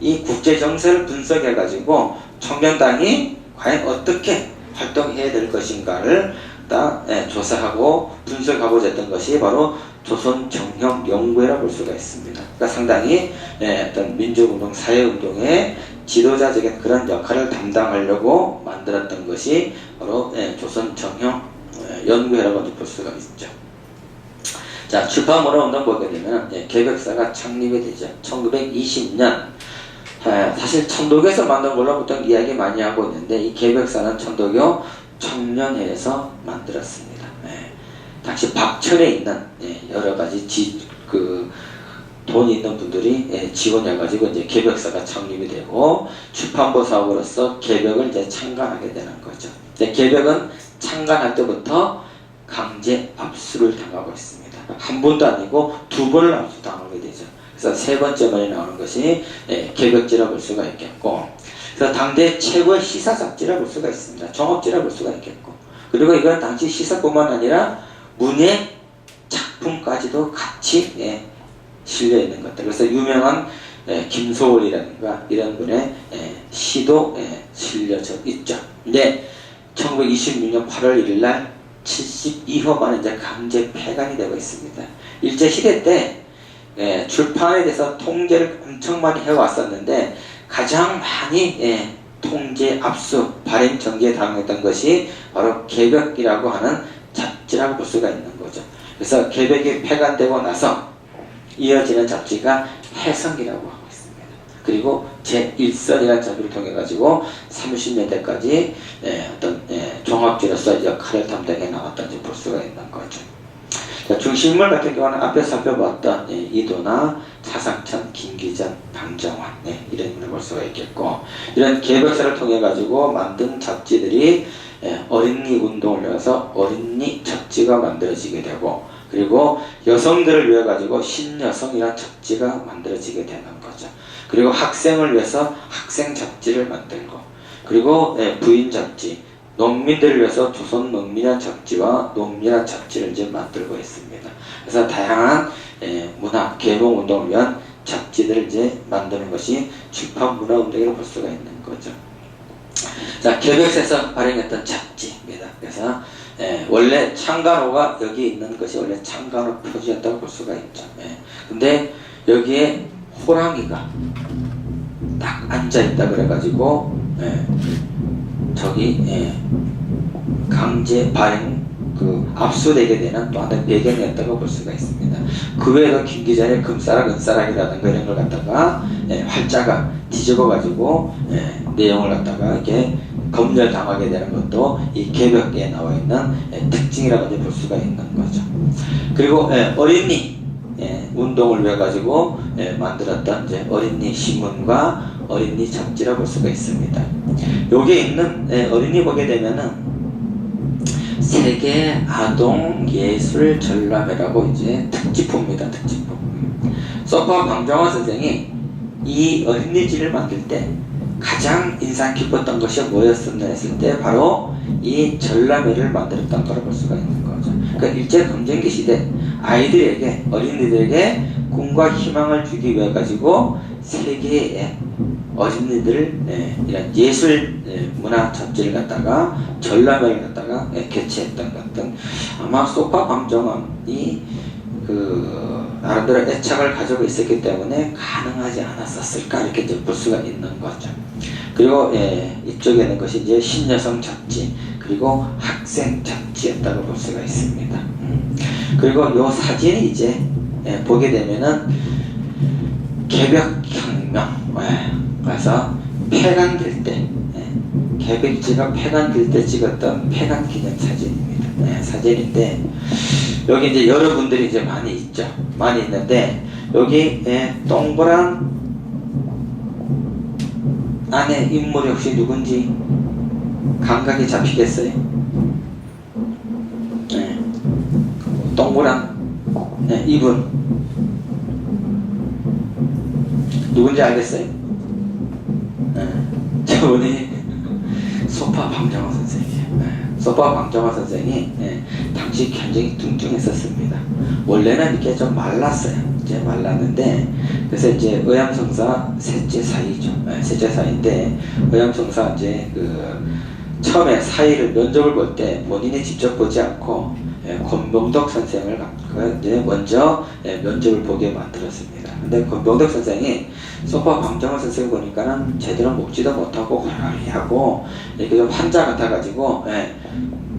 이 국제정세를 분석해가지고 청년당이 과연 어떻게 활동해야 될 것인가를 다 조사하고 분석하고자 했던 것이 바로 조선정형연구회라고 볼 수가 있습니다. 그러니까 상당히 어떤 민족운동, 사회운동의 지도자적인 그런 역할을 담당하려고 만들었던 것이 바로 조선정형연구회라고 볼 수가 있죠. 자, 출판문화 운동 보게 되면 개벽사가 창립이 되죠. 1920년. 사실 천도교에서 만든 걸로 보통 이야기 많이 하고 있는데, 이 개벽사는 천도교 청년회에서 만들었습니다. 당시 박천에 있는 여러 가지 돈이 있는 분들이 지원해가지고 이제 개벽사가 창립이 되고, 출판부 사업으로서 개벽을 이제 창간하게 되는 거죠. 개벽은 창간할 때부터 강제 압수를 당하고 있습니다. 한 번도 아니고 두 번을 압수당하게 되죠. 그래서 세 번째 번에 나오는 것이 개벽지라고 볼 수가 있겠고, 그래서 당대 최고의 시사 잡지라 볼 수가 있습니다. 종합지라 볼 수가 있겠고, 그리고 이건 당시 시사뿐만 아니라 문예 작품까지도 같이 실려 있는 것들. 그래서 유명한 김소월이라든가 이런 분의 시도 실려져 있죠. 근데 1926년 8월 1일 날 72호만 이제 강제 폐간이 되고 있습니다. 일제 시대 때 출판에 대해서 통제를 엄청 많이 해왔었는데 가장 많이 통제, 압수, 발행, 정지에 당했던 것이 바로 개벽이라고 하는 잡지라고 볼 수가 있는 거죠. 그래서 개벽이 폐간되고 나서 이어지는 잡지가 해성이라고 하고 있습니다. 그리고 제1선이라는 잡지를 통해 가지고 30년대까지 어떤 종합지로서 역할을 담당해 나왔다는지 볼 수가 있는 거죠. 자, 중심인물 같은 경우는 앞에 살펴봤던 이도나, 차상천, 김기전, 방정환 이런 인물을 볼 수가 있겠고, 이런 개벽사를 통해 가지고 만든 잡지들이 어린이 운동을 위해서 어린이 잡지가 만들어지게 되고, 그리고 여성들을 위해 가지고 신여성이라는 잡지가 만들어지게 되는 거죠. 그리고 학생을 위해서 학생 잡지를 만들고, 그리고 부인 잡지, 농민들을 위해서 조선 농민이라는 잡지와 농민이라는 잡지를 이제 만들고 있습니다. 그래서 다양한 문화 계몽 운동을 위한 잡지들을 이제 만드는 것이 출판 문화 운동이라고 볼 수가 있는 거죠. 자, 개벽사에서 발행했던 잡지입니다. 그래서 원래 창간호가 여기 있는 것이 원래 창간호 표지였다고 볼 수가 있죠. 근데 여기에 호랑이가 딱 앉아있다 그래가지고 저기 강제 발행 압수되게 되는 또 하나의 배경이었다고 볼 수가 있습니다. 그 외에도 김기전의 금사락, 은사락이라든가 이런 걸 갖다가 활자가 뒤집어 가지고 내용을 갖다가 이렇게 검열 당하게 되는 것도 이 개벽에 나와 있는 특징이라고 볼 수가 있는 거죠. 그리고 어린이 운동을 위해 가지고 만들었던 이제 어린이 신문과 어린이 잡지라고 볼 수가 있습니다. 여기에 있는 어린이 보게 되면은 세계 아동 예술 전람회라고 이제 특집호입니다. 특집호. 소파 방정환 선생이 이 어린이집을 만들 때 가장 인상 깊었던 것이 뭐였었나 했을 때 바로 이 전람회를 만들었던 거로 볼 수가 있는 거죠. 그러니까 일제 강점기 시대 아이들에게, 어린이들에게 꿈과 희망을 주기 위해 가지고 세계의 어린이들 이런 예술 문화 잡지를 갖다가 전람회를 갖다가 개최했던 것 같은, 아마 소파 방정환이 나름대로 애착을 가지고 있었기 때문에 가능하지 않았었을까 이렇게 이제 볼 수가 있는 거죠. 그리고 이쪽에 있는 것이 이제 신여성 잡지, 그리고 학생 잡지였다고 볼 수가 있습니다. 그리고 요 사진이 이제 보게 되면은 개벽혁명, 그래서 폐간될 때, 개벽지가 폐간될 때 찍었던 폐간 기념 사진입니다. 사진인데 여기 이제 여러분들이 이제 많이 있죠. 많이 있는데 여기 동그란 안에 인물이 혹시 누군지 감각이 잡히겠어요? 동그란 이분 누군지 알겠어요? 저분이 소파 방정환 선생이에요. 소파 방정환 선생이 당시 굉장히 뚱뚱했었습니다. 원래는 이렇게 좀 말랐어요. 이제 말랐는데, 그래서 이제 의암성사 셋째 사이죠. 셋째 사이인데, 의암성사 이제 처음에 사이를 면접을 볼 때 본인이 직접 보지 않고 권병덕 선생을 이제 먼저 면접을 보게 만들었습니다. 근데 권병덕 선생이 소파 방정환 선생 보니까는 제대로 먹지도 못하고 호라리하고 이렇게 좀 환자 같아가지고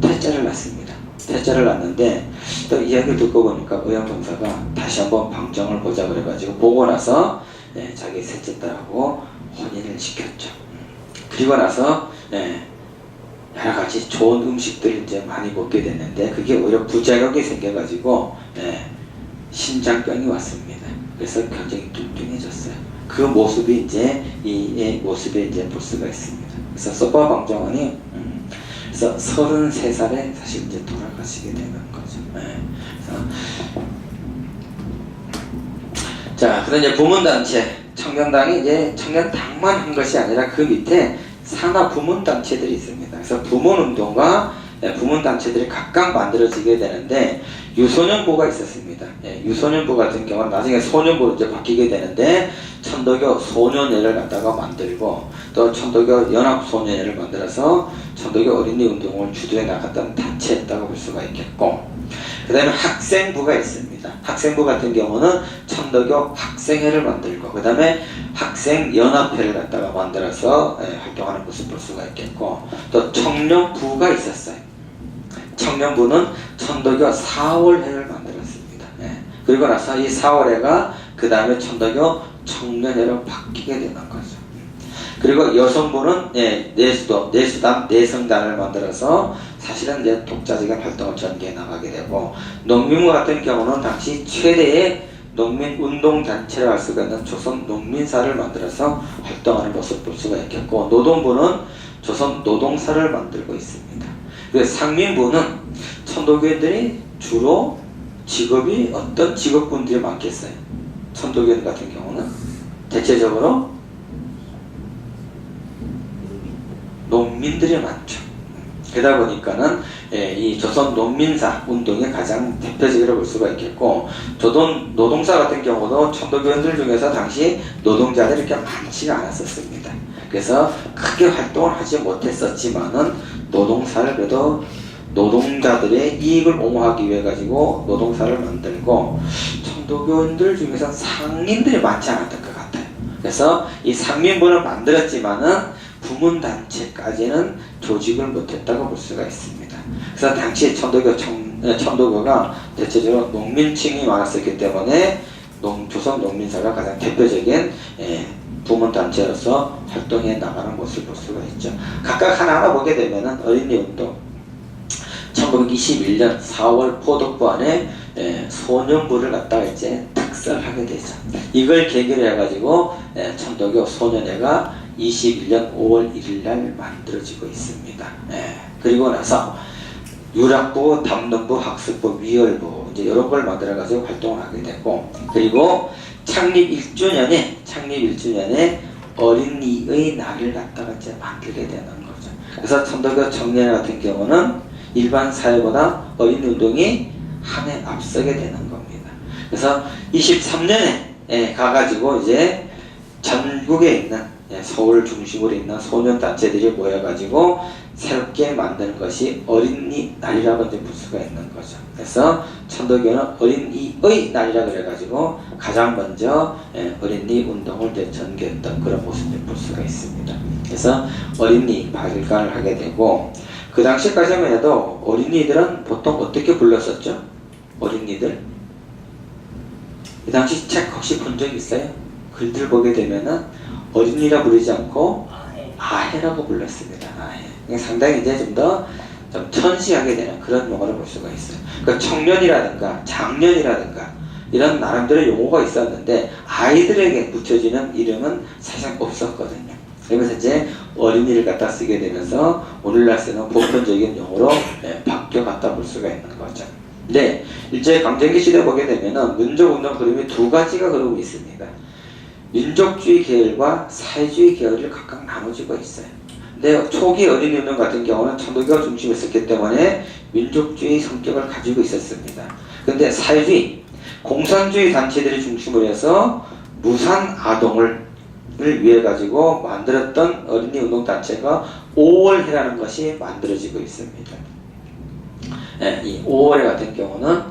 퇴짜를 났습니다. 퇴짜를 났는데 또 이야기를 듣고 보니까 의암성사가 다시 한번 방정을 보자 그래가지고 보고 나서 자기 셋째 딸하고 혼인을 시켰죠. 그리고 나서 여러 가지 좋은 음식들을 이제 많이 먹게 됐는데 그게 오히려 부작용이 생겨가지고 심장병이 왔습니다. 그래서 굉장히 뚱뚱해졌어요. 그 모습이 이제 이 모습에 이제 볼 수가 있습니다. 그래서 소파 방정환이 그래서 33살에 사실 이제 돌아가시게 되는 거죠. 자, 그런데 이제 부문단체, 청년당이 이제 청년당만 한 것이 아니라 그 밑에 산하 부문단체들이 있습니다. 그래서 부문운동과 부문단체들이 각각 만들어지게 되는데 유소년부가 있었습니다. 유소년부 같은 경우는 나중에 소년부로 이제 바뀌게 되는데 천도교 소년회를 갖다가 만들고 또 천도교 연합소년회를 만들어서 천도교 어린이 운동을 주도해 나갔던 단체였다고 볼 수가 있겠고, 그 다음에 학생부가 있습니다. 학생부 같은 경우는 천도교 학생회를 만들고 그 다음에 학생연합회를 갖다가 만들어서 활동하는 것을 볼 수가 있겠고, 또 청년부가 있었어요. 청년부는 천도교 4월회를 만들었습니다. 그리고 나서 이 4월회가 그 다음에 천도교 청년회로 바뀌게 되는 거죠. 그리고 여성부는 내수단, 내성단을 만들어서 사실은 이제 독자적인 활동을 전개해 나가게 되고, 농민부 같은 경우는 당시 최대의 농민운동단체를 할 수가 있는 조선농민사를 만들어서 활동하는 모습을 볼 수가 있겠고, 노동부는 조선노동사를 만들고 있습니다. 그래서 상민부는 천도교인들이 주로 직업이 어떤 직업군들이 많겠어요? 천도교인 같은 경우는 대체적으로 농민들이 많죠. 그러다 보니까는 이 조선 농민사 운동이 가장 대표적으로 볼 수가 있겠고, 조선 노동사 같은 경우도 천도교인들 중에서 당시 노동자들이 그렇게 많지가 않았었습니다. 그래서 크게 활동을 하지 못했었지만은 노동사를 그래도 노동자들의 이익을 옹호하기 위해 가지고 노동사를 만들고, 천도교인들 중에서 상인들이 많지 않았던 것 같아요. 그래서 이 상민부를 만들었지만은 부문단체까지는 조직을 못했다고 볼 수가 있습니다. 그래서 당시 천도교가 대체적으로 농민층이 많았었기 때문에 조선 농민사가 가장 대표적인 부문단체로서 활동해 나가는 모습을 볼 수가 있죠. 각각 하나하나 보게 되면은 어린이운동, 1921년 4월 포독부 안에 소년부를 갖다가 이제 특설하게 되죠. 이걸 계기로 해가지고 천도교 소년회가 21년 5월 1일 날 만들어지고 있습니다. 그리고 나서 유락부, 담론부, 학습부, 위열부 이제 이런 걸 만들어가지고 활동을 하게 되고, 그리고 창립 1주년에 어린이의 날을 갖다가 이제 만들게 되는 거죠. 그래서 천도교 청년회 같은 경우는 일반 사회보다 어린이 운동이 한 해 앞서게 되는 겁니다. 그래서 23년에 가가지고 이제 전국에 있는 서울 중심으로 있는 소년단체들이 모여가지고 새롭게 만드는 것이 어린이날이라고 이제 볼 수가 있는 거죠. 그래서 천도교는 어린이의 날이라 그래가지고 가장 먼저 어린이 운동을 이제 전개했던 그런 모습을 볼 수가 있습니다. 그래서 어린이 발간을 하게 되고, 그 당시까지만 해도 어린이들은 보통 어떻게 불렀었죠? 어린이들? 이 당시 책 혹시 본 적 있어요? 글들 보게 되면은 어린이라 부르지 않고 아해라고 불렀습니다. 아해. 상당히 이제 좀 더 천시하게 되는 그런 용어를 볼 수가 있어요. 그러니까 청년이라든가 장년이라든가 이런 나름대로 용어가 있었는데 아이들에게 붙여지는 이름은 사실 없었거든요. 그래서 이제 어린이를 갖다 쓰게 되면서 오늘날 쓰는 보편적인 용어로 바뀌어갔다 볼 수가 있는 거죠. 네, 일제강점기 시대 보게 되면은 민족운동 그림이 두 가지가 그러고 있습니다. 민족주의 계열과 사회주의 계열을 각각 나눠지고 있어요. 근데 초기 어린이운동 같은 경우는 천도교가 중심이었기 때문에 민족주의 성격을 가지고 있었습니다. 근데 사회주의, 공산주의 단체들이 중심으로 해서 무산 아동을 위해 가지고 만들었던 어린이운동 단체가 5월회라는 것이 만들어지고 있습니다. 이 5월회 같은 경우는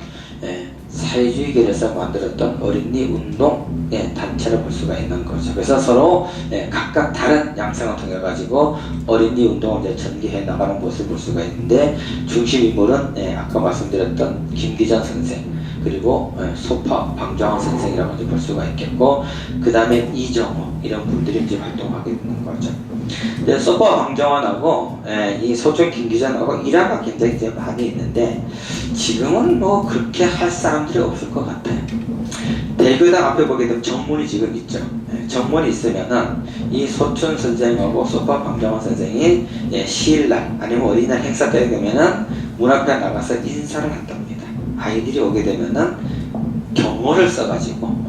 사회주의 계열에서 만들었던 어린이 운동 단체를 볼 수가 있는 거죠. 그래서 서로 각각 다른 양상을 통해 가지고 어린이 운동을 이제 전개해 나가는 모습을 볼 수가 있는데, 중심 인물은 아까 말씀드렸던 김기전 선생, 그리고 소파 방정환 선생이라고 이제 볼 수가 있겠고, 그 다음에 이정호 이런 분들이 이제 활동하게 되는 거죠. 소파 방정환하고 이 소총 김기전하고 일화가 굉장히 이제 많이 있는데, 지금은 뭐 그렇게 할 사람들이 없을 것 같아요. 대교당 앞에 보게 되면 정문이 지금 있죠. 정문이 있으면은 이 소춘 선생하고 소파 방정환 선생이 시일날 아니면 어린이날 행사 때 되면은 문 앞에 나가서 인사를 한답니다. 아이들이 오게 되면은 경호를 써가지고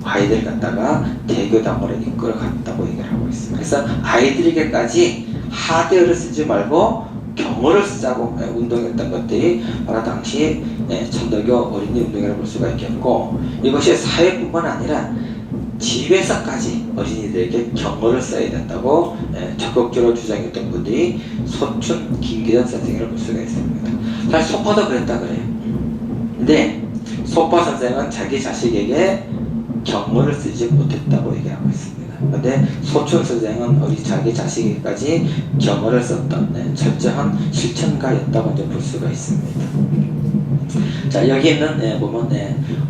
아이들 갖다가 대교당으로 이끌어 갔다고 얘기를 하고 있습니다. 그래서 아이들에게까지 하대어를 쓰지 말고 경호를 쓰자고 운동했던 것들이 바로 당시 천도교 어린이 운동이라고 볼 수가 있겠고, 이것이 사회뿐만 아니라 집에서까지 어린이들에게 경호를 써야 된다고 적극적으로 주장했던 분들이 소춘 김기전 선생이라고 볼 수가 있습니다. 사실 소파도 그랬다 그래요. 근데 소파 선생은 자기 자식에게 경어를 쓰지 못했다고 얘기하고 있습니다. 근데 소춘 선생은 우리 자기 자식에게까지 경어를 썼던 철저한 실천가였다고 이제 볼 수가 있습니다. 자, 여기 있는 보면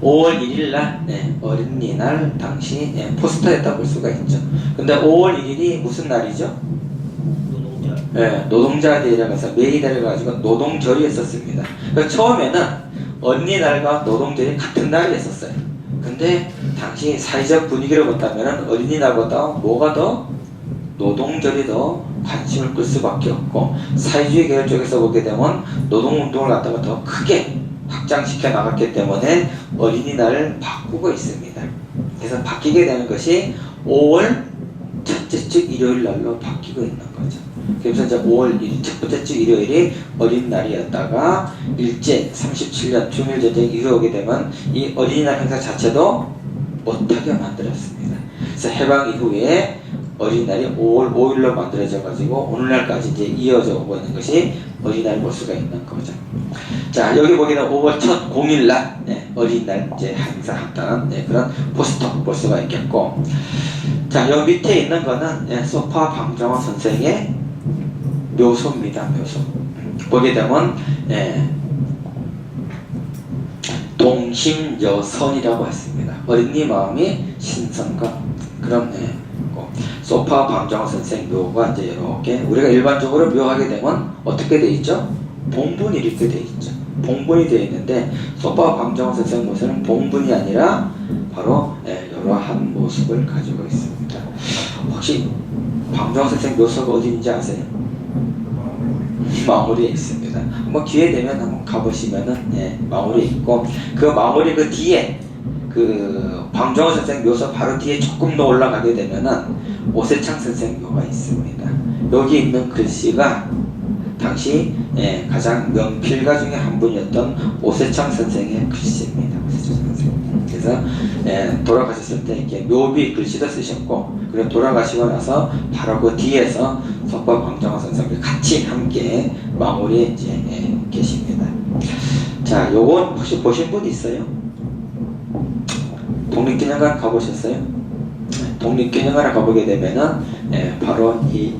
5월 1일 날 어린이날 당시 포스터였다 볼 수가 있죠. 근데 5월 1일이 무슨 날이죠? 노동자 데이라고 해서 메이데이를 가지고 노동절이 있었습니다. 그러니까 처음에는 어린이날과 노동절이 같은 날이었어요. 근데 당시 사회적 분위기를 본다면 어린이날보다 뭐가 더 노동절이 더 관심을 끌 수밖에 없고, 사회주의 계열 쪽에서 보게 되면 노동운동을 갖다가 더 크게 확장시켜 나갔기 때문에 어린이날을 바꾸고 있습니다. 그래서 바뀌게 되는 것이 5월 첫째 주 일요일 날로 바뀌고 있는 거죠. 그래서 이제 5월 1일 첫 번째 주 일요일이 어린날이었다가 일제 37년 중일전쟁 이후에 오게 되면 이 어린이날 행사 자체도 못하게 만들었습니다. 그래서 해방 이후에 어린날이 5월 5일로 만들어져 가지고 오늘날까지 이제 이어져 오고 있는 것이 어린날 볼 수가 있는 거죠. 자, 여기 보기는 5월 첫 공일날 어린날 이제 행사 한다는 그런 포스터 볼 수가 있겠고, 자, 여기 밑에 있는 거는 소파 방정호 선생의 묘소입니다. 묘소. 보게 되면 동심여선이라고 했습니다. 어린이 마음이 신선과 그런 소파 방정호 선생 묘가 이제 이렇게 우리가 일반적으로 묘하게 되면 어떻게 돼 있죠? 봉분이 이렇게 돼 있죠. 봉분이 되어 있는데 소파 방정호 선생 묘소는 봉분이 아니라 바로 이러한 모습을 가지고 있습니다. 혹시 방정호 선생 묘소가 어디 있는지 아세요? 마무리에 있습니다. 한번 기회 되면 한번 가보시면은 마무리에 있고, 그 마무리 그 뒤에 그 방정호 선생 묘소 바로 뒤에 조금 더 올라가게 되면은 오세창 선생 묘가 있습니다. 여기 있는 글씨가 당시 가장 명필가 중에 한 분이었던 오세창 선생의 글씨입니다. 오세창 선생. 그래서 돌아가셨을 때 이렇게 묘비 글씨도 쓰셨고, 그리고 돌아가시고 나서 바로 그 뒤에서 석박 방정호 선생님이 같이 함께 마무리에 이제 계십니다. 자, 요건 혹시 보신 분 있어요? 독립기념관 가보셨어요? 독립기념관을 가보게 되면은 바로 이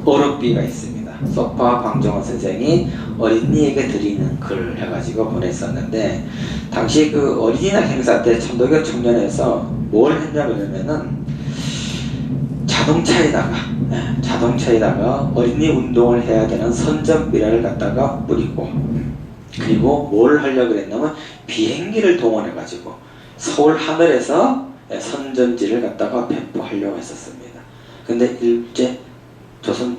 어록비가 있습니다. 소파 방정호 선생이 어린이에게 드리는 글을 해가지고 보냈었는데, 당시 그 어린이날 행사 때 천도교 청년에서 뭘 했냐면은 자동차에다가 어린이 운동을 해야 되는 선전비라를 갖다가 뿌리고, 그리고 뭘 하려고 그랬냐면 비행기를 동원해가지고 서울 하늘에서 선전지를 갖다가 배포하려고 했었습니다. 근데 일제 조선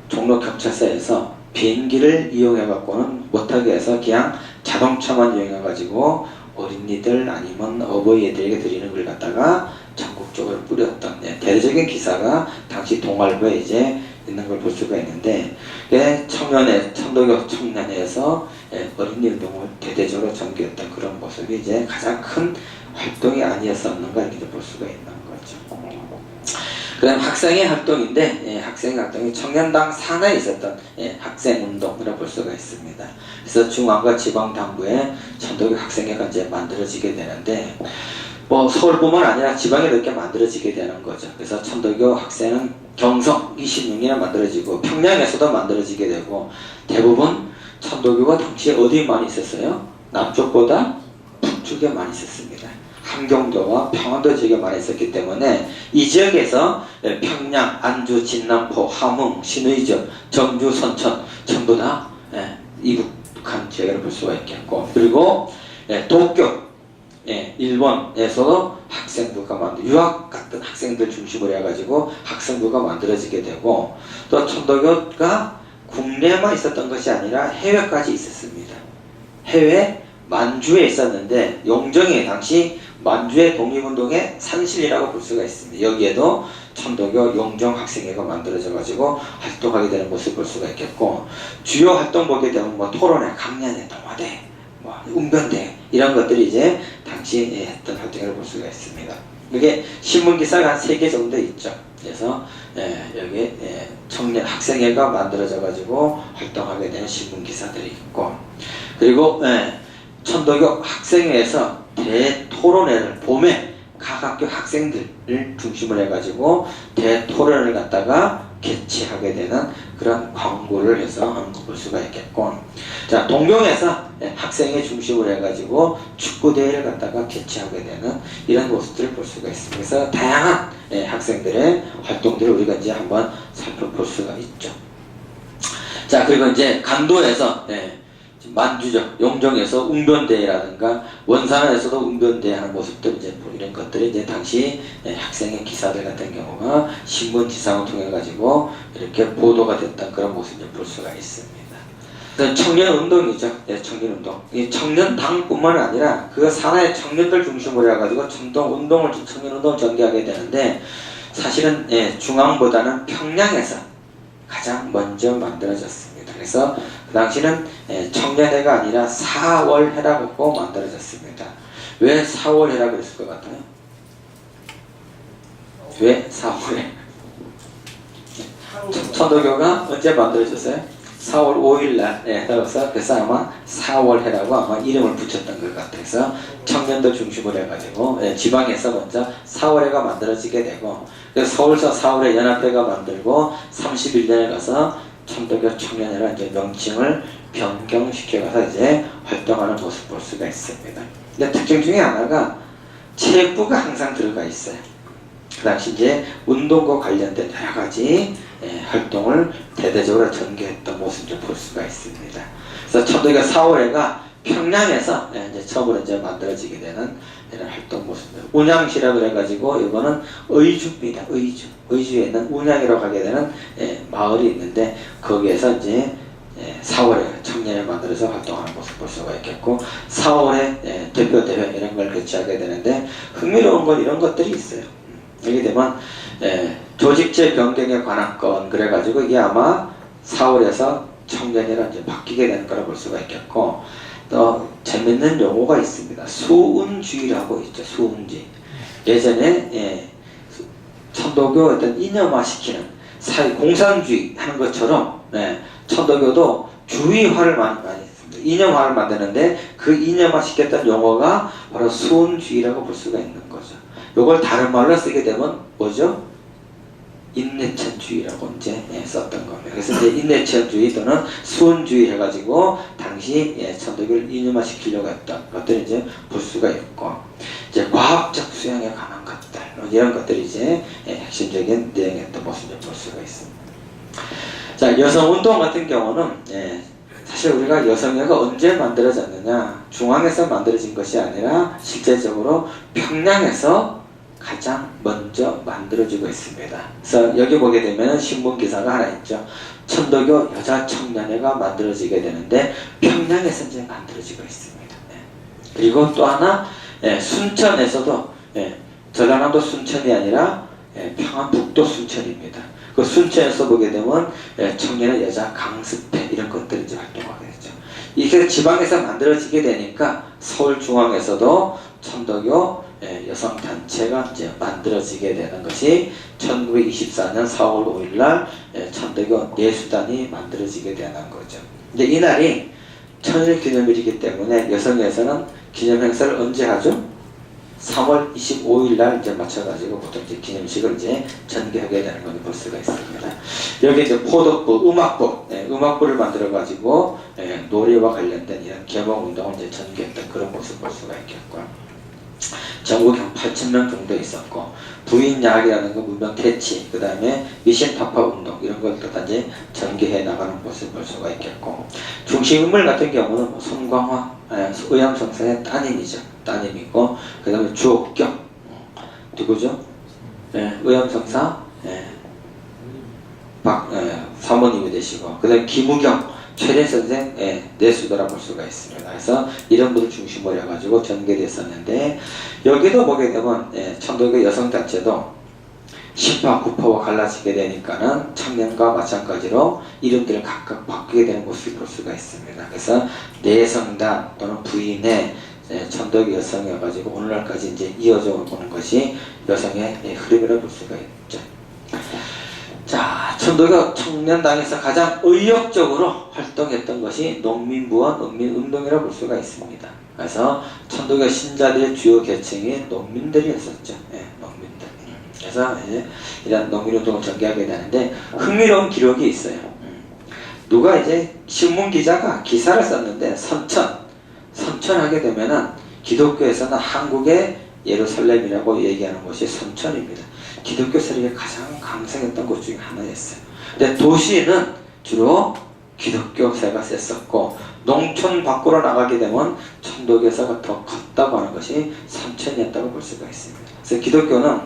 종로 경찰서에서 비행기를 이용해갖고는 못하게 해서 그냥 자동차만 이용해가지고 어린이들 아니면 어버이 애들에게 드리는 걸 갖다가 전국적으로 뿌렸던 대대적인 기사가 당시 동아일보에 이제 있는 걸 볼 수가 있는데, 천도교 청년회에서 어린이 운동을 대대적으로 전개했던 그런 모습이 이제 가장 큰 활동이 아니었었는가 이렇게 볼 수가 있는 거죠. 그다음 학생의 활동인데, 학생의 활동이 청년당 산하에 있었던 학생운동이라고 볼 수가 있습니다. 그래서 중앙과 지방 당부에 천도교 학생회가 이제 만들어지게 되는데, 뭐 서울뿐만 아니라 지방에 이렇게 만들어지게 되는 거죠. 그래서 천도교 학생은 경성 26년에 만들어지고 평양에서도 만들어지게 되고, 대부분 천도교가 당시에 어디에 많이 있었어요? 남쪽보다 북쪽에 많이 있었습니다. 함경도와 평안도 지역에 많이 있었기 때문에 이 지역에서 평양, 안주, 진남포, 함흥, 신의적, 정주, 선천 전부 다 이북한 지역을 볼 수가 있겠고, 그리고 도쿄, 일본에서도 학생부가 유학 같은 학생들 중심으로 해가지고 학생부가 만들어지게 되고, 또 천도교가 국내만 있었던 것이 아니라 해외까지 있었습니다. 해외 만주에 있었는데, 용정이 당시 만주의 독립운동의 산실이라고 볼 수가 있습니다. 여기에도 천도교 용정 학생회가 만들어져 가지고 활동하게 되는 모습을 볼 수가 있겠고, 주요 활동 보게 되면 뭐 토론회, 강연회, 동아대, 뭐 웅변대 이런 것들이 이제 당시 했던 활동을 볼 수가 있습니다. 이게 신문 기사가 한 3개 정도 있죠. 그래서 여기 청년 학생회가 만들어져 가지고 활동하게 되는 신문 기사들이 있고, 그리고 천도교 학생회에서 대토론회를 봄에 각 학교 학생들을 중심으로 해가지고 대토론을 갖다가 개최하게 되는 그런 광고를 해서 하는 거 볼 수가 있겠고, 자 동경에서 학생회 중심으로 해가지고 축구 대회를 갖다가 개최하게 되는 이런 모습들을 볼 수가 있습니다. 그래서 다양한 학생들의 활동들을 우리가 이제 한번 살펴볼 수가 있죠. 자 그리고 이제 간도에서 만주죠. 용정에서 웅변대회라든가 원산에서도 웅변대회 하는 모습들 이제 이런 것들이 이제 당시 학생의 기사들 같은 경우가 신문 기사를 통해 가지고 이렇게 보도가 됐던 그런 모습을 볼 수가 있습니다. 청년 운동이죠. 청년 운동. 이 청년당뿐만 아니라 그 산하의 청년들 중심으로 해가지고 청년 운동을 전개하게 되는데 사실은 중앙보다는 평양에서 가장 먼저 만들어졌습니다. 그래서 그 당시는 청년회가 아니라 4월회라고 만들어졌습니다. 왜 4월회라고 그랬을 것 같아요? 왜 4월회? 천도교가 언제 만들어졌어요? 4월 5일 날, 그래서 아마 4월회라고 아마 이름을 붙였던 것 같아서 청년들 중심으로 해가지고 지방에서 먼저 4월회가 만들어지게 되고, 그래서 서울서 4월회 연합회가 만들고 31년에 가서 천도교 청년회라 이제 명칭을 변경시켜가서 이제 활동하는 모습 볼 수가 있습니다. 근데 특징 중에 하나가 체육부가 항상 들어가 있어요. 그 당시 이제 운동과 관련된 여러 가지 활동을 대대적으로 전개했던 모습을 볼 수가 있습니다. 그래서 천도교 4월회가 평양에서 이제 처음으로 이제 만들어지게 되는 이런 활동 모습들. 운양시라고 해가지고 이거는 의주입니다. 의주에 있는 운양이라고 하게 되는 마을이 있는데 거기에서 이제 4월에 청년회 만들어서 활동하는 모습 볼 수가 있겠고, 4월에 대표대회 이런 걸 개최하게 되는데 흥미로운 건 이런 것들이 있어요. 여기 되면 조직제 변경에 관한 건 그래가지고 이게 아마 4월에서 청년회로 이제 바뀌게 되는 거라 볼 수가 있겠고, 또 재밌는 용어가 있습니다. 수운주의라고 있죠. 수운주의. 예전에 천도교 어떤 이념화시키는 사회 공산주의 하는 것처럼 천도교도 주의화를 많이 했습니다. 이념화를 만드는데 그 이념화시켰던 용어가 바로 수운주의라고 볼 수가 있는 거죠. 요걸 다른 말로 쓰게 되면 뭐죠? 인내천주의라고 이제 썼던 겁니다. 그래서 이제 인내천주의 또는 수운주의 해가지고 당시 천도교를 이념화시키려고 했던 것들을 이제 볼 수가 있고, 이제 과학적 수양에 관한 것들 이런 것들이 이제 핵심적인 내용이었던 모습을 볼 수가 있습니다. 자 여성운동 같은 경우는 사실 우리가 여성회가 언제 만들어졌느냐, 중앙에서 만들어진 것이 아니라 실제적으로 평양에서 가장 먼저 만들어지고 있습니다. 그래서 여기 보게 되면 신문 기사가 하나 있죠. 천도교 여자 청년회가 만들어지게 되는데 평양에서 이제 만들어지고 있습니다. 그리고 또 하나 순천에서도 전라남도 순천이 아니라 평안북도 순천입니다. 그 순천에서 보게 되면 청년의 여자 강습회 이런 것들이 이제 활동하게 되죠. 이게 지방에서 만들어지게 되니까 서울 중앙에서도 천도교 여성단체가 이제 만들어지게 되는 것이 1924년 4월 5일 날 천도교 예수단이 만들어지게 되는 거죠. 근데 이날이 천일 기념일이기 때문에 여성회에서는 기념 행사를 언제 하죠? 3월 25일 날 이제 맞춰가지고 보통 이제 기념식을 이제 전개하게 되는 걸 볼 수가 있습니다. 여기 이제 포덕부, 음악부를 만들어가지고 노래와 관련된 이런 개몽 운동을 이제 전개했던 그런 모습을 볼 수가 있겠고, 전국에 한 8,000명 정도 있었고, 부인야학이라는 거 문명 퇴치, 그 다음에 미신 타파 운동 이런 것도 다 이제 전개해 나가는 모습을 볼 수가 있겠고, 중심 인물 같은 경우는 뭐 손광화, 의암성사의 따님이죠. 따님이고, 그 다음에 주옥경, 누구죠? 의암성사 사모님이 되시고, 그 다음에 김우경 최대 선생 내수도라 볼 수가 있습니다. 그래서 이런 분을 중심으로 해가지고 전개됐었는데, 여기도 보게 되면 천도교 여성단체도 10파, 9파와 갈라지게 되니까는 청년과 마찬가지로 이름들을 각각 바뀌게 되는 모습을 볼 수가 있습니다. 그래서 내성단 또는 부인의 천도교 여성이어가지고 오늘날까지 이제 이어져 오는 것이 여성의 흐름이라고 볼 수가 있죠. 자, 천도교 청년당에서 가장 의욕적으로 활동했던 것이 농민부원 농민운동이라고 볼 수가 있습니다. 그래서 천도교 신자들의 주요 계층이 농민들이었었죠. 예, 농민들. 그래서 이제 이런 농민운동을 전개하게 되는데 흥미로운 기록이 있어요. 누가 이제 신문 기자가 기사를 썼는데 선천하게 되면은 기독교에서는 한국의 예루살렘이라고 얘기하는 곳이 선천입니다. 기독교 세력이 가장 강성했던 곳 중에 하나였어요. 근데 도시는 주로 기독교세가 셌었고 농촌 밖으로 나가게 되면 천도교세가 더 컸다고 하는 것이 선천이었다고 볼 수가 있습니다. 그래서 기독교는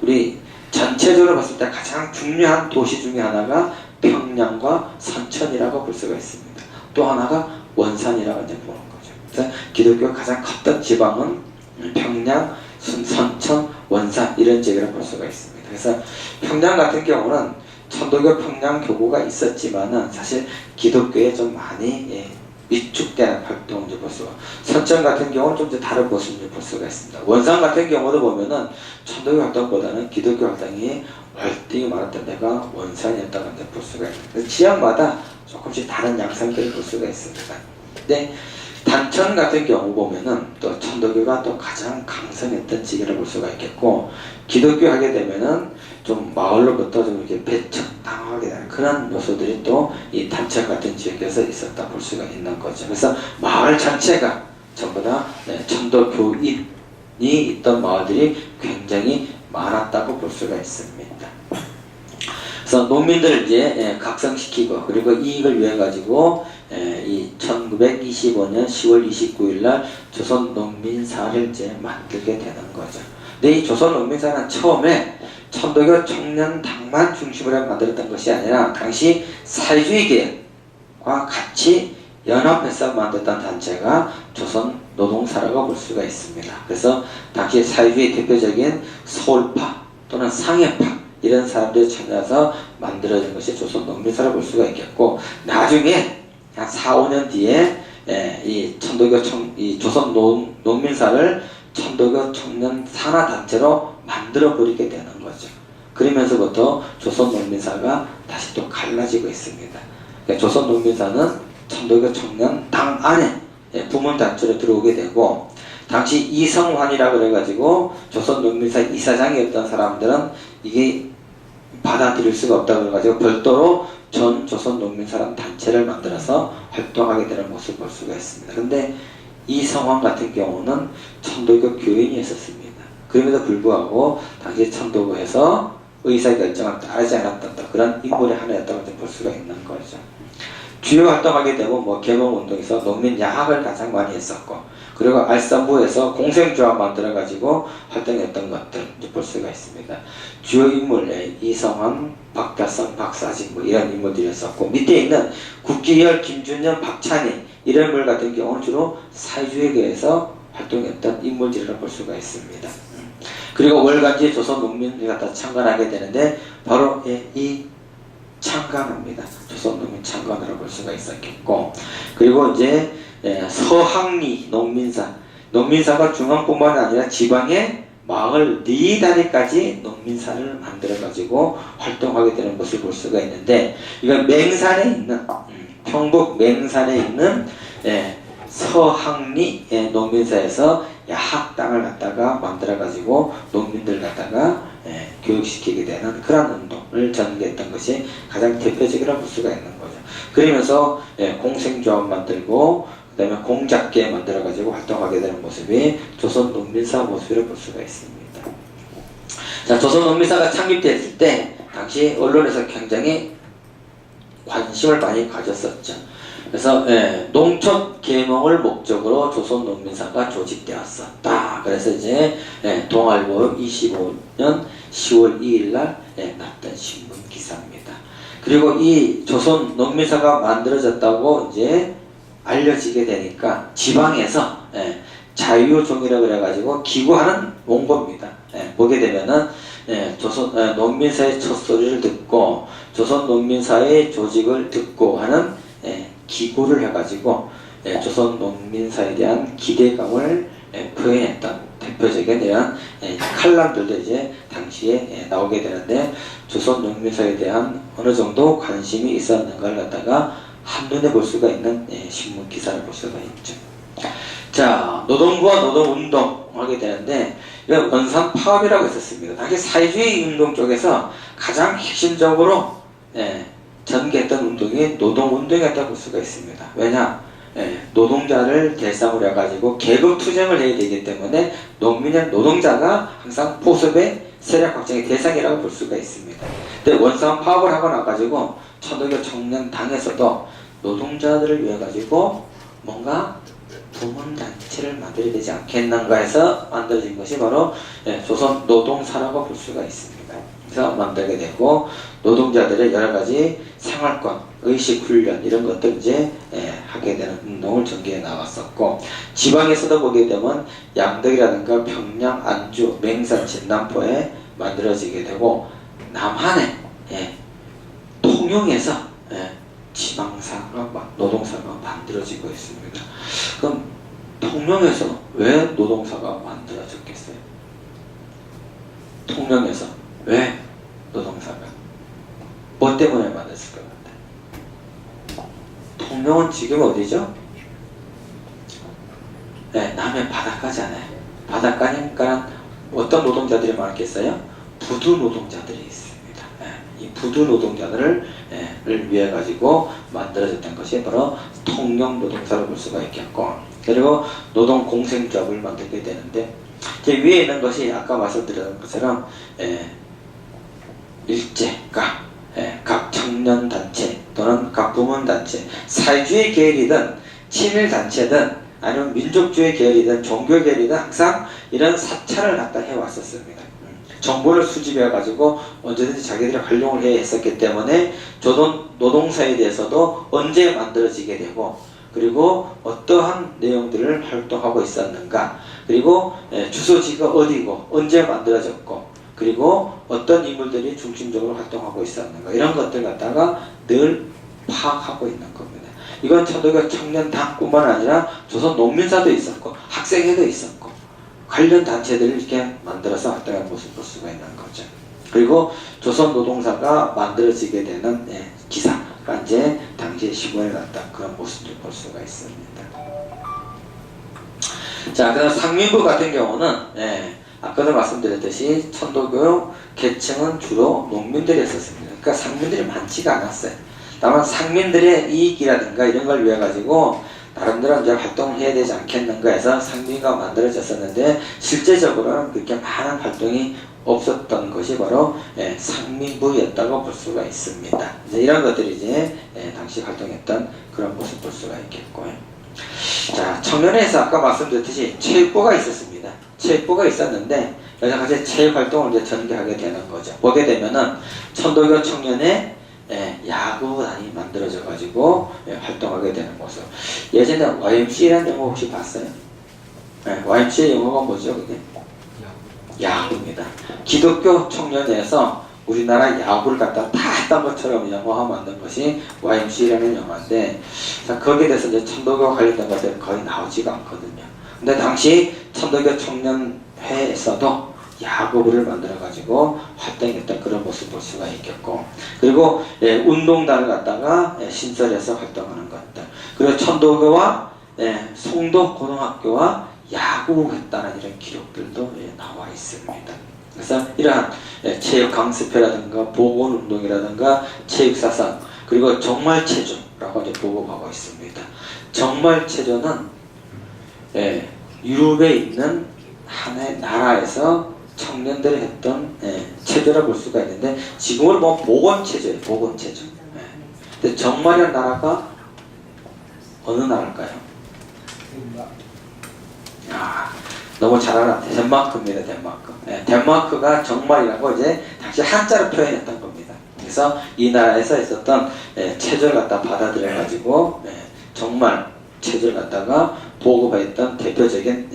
우리 전체적으로 봤을 때 가장 중요한 도시 중에 하나가 평양과 선천이라고 볼 수가 있습니다. 또 하나가 원산이라고 이제 보는 거죠. 그래서 기독교가 가장 컸던 지방은 평양, 선천, 원산 이런 지역이라고 볼 수가 있습니다. 그래서 평양 같은 경우는 천도교 평양교구가 있었지만은 사실 기독교에 좀 많이 위축되는 활동을 볼 수가. 선천 같은 경우는 좀 다른 모습을 볼 수가 있습니다. 원산 같은 경우도 보면은 천도교 활동보다는 기독교 활동이 월등히 많았던 데가 원산이었다고 볼 수가 있습니다. 지역마다 조금씩 다른 양상들을 볼 수가 있습니다. 근데 단천 같은 경우 보면은 또 천도교가 또 가장 강성했던 지역이라고 볼 수가 있겠고, 기독교 하게 되면은 좀 마을로부터 좀 이렇게 배척당하게 되는 그런 요소들이 또 이 단천 같은 지역에서 있었다 볼 수가 있는 거죠. 그래서 마을 전체가 전부 다 천도교인이 있던 마을들이 굉장히 많았다고 볼 수가 있습니다. 그래서 농민들을 이제 각성시키고 그리고 이익을 위해 가지고 이 1925년 10월 29일 날 조선농민사를 이제 만들게 되는 거죠. 근데 이 조선농민사는 처음에 천도교 청년당만 중심으로 만들었던 것이 아니라 당시 사회주의계와 같이 연합해서 만들었던 단체가 조선노동사라고 볼 수가 있습니다. 그래서 당시 사회주의 대표적인 서울파 또는 상해파 이런 사람들이 참여해서 만들어진 것이 조선농민사라고 볼 수가 있겠고, 나중에 한 4, 5년 뒤에 이 천도교 이 조선농민사를 천도교 청년 산하단체로 만들어 버리게 되는 거죠. 그러면서부터 조선농민사가 다시 또 갈라지고 있습니다. 그러니까 조선농민사는 천도교 청년 당 안에 부문단체로 들어오게 되고, 당시 이성환이라고 그래가지고 조선농민사 이사장이었던 사람들은 이게 받아들일 수가 없다고 해가지고 별도로 전 조선농민사람 단체를 만들어서 활동하게 되는 모습을 볼 수가 있습니다. 근데 이성환 같은 경우는 천도교 교인이었습니다. 그럼에도 불구하고 당시 천도교에서 의사결정을 따르지 않았던 그런 인물의 하나였다고 볼 수가 있는 거죠. 주요 활동하게 되면 뭐 개몽운동에서 농민야학을 가장 많이 했었고, 그리고 알선부에서 공생조합 만들어가지고 활동했던 것들 볼 수가 있습니다. 주요 인물 이성환, 박달성, 박사진 뭐 이런 인물들이었었고, 밑에 있는 국기열, 김준현, 박찬희 이런 인물 같은 경우는 주로 사회주의계에서 활동했던 인물들이라고 볼 수가 있습니다. 그리고 월간지 조선농민이 갖다 창간하게 되는데 바로 이 창간호입니다. 조선농민 창간호라고 볼 수가 있었겠고, 그리고 이제 서항리 농민사가 중앙뿐만 아니라 지방의 마을 4다리까지 농민사를 만들어가지고 활동하게 되는 것을 볼 수가 있는데, 이건 맹산에 있는 평북 맹산에 있는 서항리 농민사에서 야학 땅을 갖다가 만들어가지고 농민들 갖다가 교육시키게 되는 그런 운동을 전개했던 것이 가장 대표적이라고 볼 수가 있는 거죠. 그러면서 공생조합 만들고 그 다음에 공작계 만들어가지고 활동하게 되는 모습이 조선농민사 모습이라고 볼 수가 있습니다. 자, 조선농민사가 창립됐을 때 당시 언론에서 굉장히 관심을 많이 가졌었죠. 그래서 농촌 계몽을 목적으로 조선농민사가 조직되었었다. 그래서 이제 동아일보 25년 10월 2일 날 났던 신문 기사입니다. 그리고 이 조선농민사가 만들어졌다고 이제 알려지게 되니까 지방에서 자유종이라고 그래가지고 기구하는 원고입니다. 보게 되면은 조선 농민사의 첫소리를 듣고 조선농민사의 조직을 듣고 하는 기구를 해가지고 조선농민사에 대한 기대감을 표현했던 대표적인 이런 칼럼들도 이제 당시에 나오게 되는데 조선 농민사에 대한 어느 정도 관심이 있었는가를 갖다가 한눈에 볼 수가 있는 신문 기사를 볼 수가 있죠. 자, 노동부와 노동운동 하게 되는데 이건 원산 파업이라고 있었습니다. 당시 사회주의 운동 쪽에서 가장 핵심적으로 전개했던 운동이 노동운동이었다고 볼 수가 있습니다. 왜냐? 노동자를 대상으로 해가지고 계급 투쟁을 해야 되기 때문에 농민의 노동자가 항상 포섭의 세력 확장의 대상이라고 볼 수가 있습니다. 근데 원산 파업을 하고 나가지고 천도교 청년당에서도 노동자들을 위해 가지고 뭔가 부문단체를 만들어야 되지 않겠는가 해서 만들어진 것이 바로 조선 노동사라고 볼 수가 있습니다. 그래서 만들게 되고 노동자들의 여러 가지 생활권, 의식훈련 이런 것들 이제 하게 되는 운동을 전개해 나갔었고 지방에서도 보게 되면 양덕이라든가 평양, 안주, 맹산, 진남포에 만들어지게 되고 남한에 통영에서 지방사가 노동사가 만들어지고 있습니다. 그럼 통영에서 왜 노동사가 만들어졌겠어요? 통영에서 왜 노동사가 뭐 때문에 만들었을 것 같아요? 통영은 지금 어디죠? 남해 바닷가잖아요. 바닷가니까 어떤 노동자들이 많겠어요? 부두 노동자들이 있습니다. 이 부두 노동자들을 위해 가지고 만들어졌던 것이 바로 통영 노동사로 볼 수가 있겠고 그리고 노동 공생조합을 만들게 되는데 제 위에 있는 것이 아까 말씀드렸던 것처럼 일제가 각 청년단체 또는 각 부문단체 사회주의 계열이든 친일단체든 아니면 민족주의 계열이든 종교 계열이든 항상 이런 사찰을 갖다 해왔었습니다. 정보를 수집해 가지고 언제든지 자기들이 활용을 해야 했었기 때문에 조선 노동사에 대해서도 언제 만들어지게 되고 그리고 어떠한 내용들을 활동하고 있었는가 그리고 주소지가 어디고 언제 만들어졌고 그리고 어떤 인물들이 중심적으로 활동하고 있었는가 이런 것들 갖다가 늘 파악하고 있는 겁니다. 이건 천도교 청년당뿐만 아니라 조선 농민사도 있었고 학생회도 있었고 관련 단체들을 이렇게 만들어서 활동하는 모습을 볼 수가 있는 거죠. 그리고 조선 노동사가 만들어지게 되는 기사가 이제 당시의 시골에 났던 그런 모습을 볼 수가 있습니다. 자, 그다음 상민부 같은 경우는 아까도 말씀드렸듯이 천도교 계층은 주로 농민들이었습니다. 그러니까 상민들이 많지가 않았어요. 다만 상민들의 이익이라든가 이런 걸 위해 가지고 나름대로 이제 활동을 해야 되지 않겠는가 해서 상민가 만들어졌었는데 실제적으로는 그렇게 많은 활동이 없었던 것이 바로 상민부였다고 볼 수가 있습니다. 이제 이런 것들이 이제 당시 활동했던 그런 모습 볼 수가 있겠고요. 자, 청년회에서 아까 말씀드렸듯이 체육부가 있었습니다. 체육부가 있었는데 여러 가지 체육 활동을 이제 전개하게 되는 거죠. 보게 되면은 천도교 청년회 야구단이 만들어져 가지고 활동하게 되는 모습. 예전에 YMCA라는 영화 혹시 봤어요? YMCA 영화가 뭐죠? 그게? 야구입니다. 기독교 청년회에서 우리나라 야구를 갖다 다 했던 것처럼 영화화 만든 것이 YMCA라는 영화인데 자, 거기에 대해서 이제 천도교 관련된 것들은 거의 나오지가 않거든요. 근데 당시 천도교 청년회에서도 야구부를 만들어 가지고 활동했던 그런 모습을 볼 수가 있겠고 그리고 운동단을 갖다가 신설해서 활동하는 것들 그리고 천도교와 송도 고등학교와 야구했다는 이런 기록들도 나와 있습니다. 그래서 이러한 체육 강습회라든가 보건운동이라든가 체육사상 그리고 정말체조라고 이제 보급하고 있습니다. 정말체조는 유럽에 있는 하나의 나라에서 청년들이 했던 체조라 볼 수가 있는데 지금은 뭐 보건체조예요. 보건체조. 근데 정말이라는 나라가 어느 나라일까요? 너무 잘 알아. 덴마크입니다. 덴마크. 덴마크가 정말이라고 이제 당시 한자로 표현했던 겁니다. 그래서 이 나라에서 있었던 체조를 갖다 받아들여 가지고 정말 체조를 갖다가 보급했던 대표적인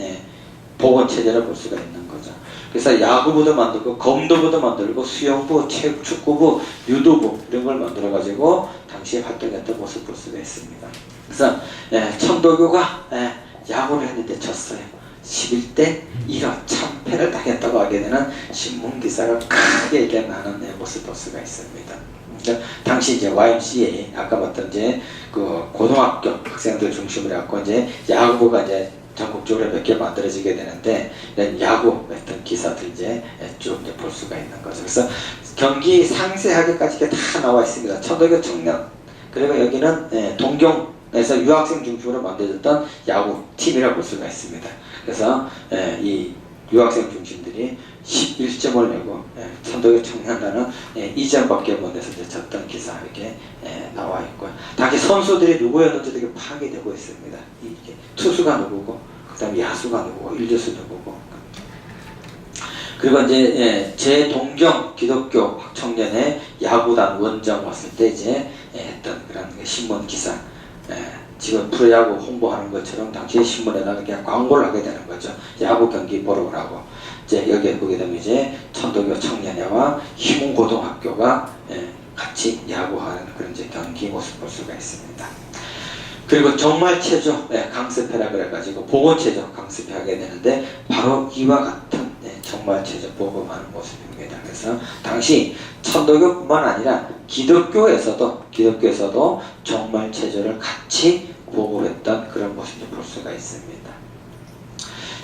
보건체제를 볼 수가 있는 거죠. 그래서 야구부도 만들고 검도부도 만들고 수영부, 체육, 축구부, 유도부 이런 걸 만들어 가지고 당시에 활동했던 모습을 볼 수가 있습니다. 그래서 천도교가 야구를 했는데 졌어요. 11대 1로 참패를 당했다고 하게 되는 신문 기사가 크게 이렇게 나는 모습 볼 수가 있습니다. 그러니까 당시 이제 YMCA 아까 봤던 이제 그 고등학교 학생들 중심으로 해갖고 이제 야구부가 이제 전국적으로 몇 개 만들어지게 되는데 이런 야구 어떤 기사들 이제 쭉 이제 볼 수가 있는 거죠. 그래서 경기 상세하게까지 이렇게 다 나와 있습니다. 천도교 청년 그리고 여기는 동경에서 유학생 중심으로 만들어졌던 야구 팀이라고 볼 수가 있습니다. 그래서 이 유학생 중심들이 11점을 내고 천도교 청년단은 2점밖에 못 내서 이제 졌던 기사 이렇게 나와 있고요. 당시 선수들이 누구였는지 되게 파악이 되고 있습니다. 이게 투수가 누구고, 그다음에 야수가 누구고, 일루수 누구고. 그리고 이제 제 동경 기독교 청년의 야구단 원정 왔을 때 이제 했던 그런 신문 기사. 지금 프로야구 홍보하는 것처럼 당시에 신문에다가 그냥 광고를 하게 되는 거죠. 야구 경기 보러 오라고. 이제 여기에 보게 되면 이제 천도교 청년회와 희문고등학교가 같이 야구하는 그런 이제 경기 모습 볼 수가 있습니다. 그리고 정말 체조 강습회라 그래가지고 보건체조 강습회하게 되는데 바로 이와 같은 정말 체조 보급하는 모습입니다. 그래서 당시 천도교뿐만 아니라 기독교에서도 정말 체조를 같이 보급했던 그런 모습을 볼 수가 있습니다.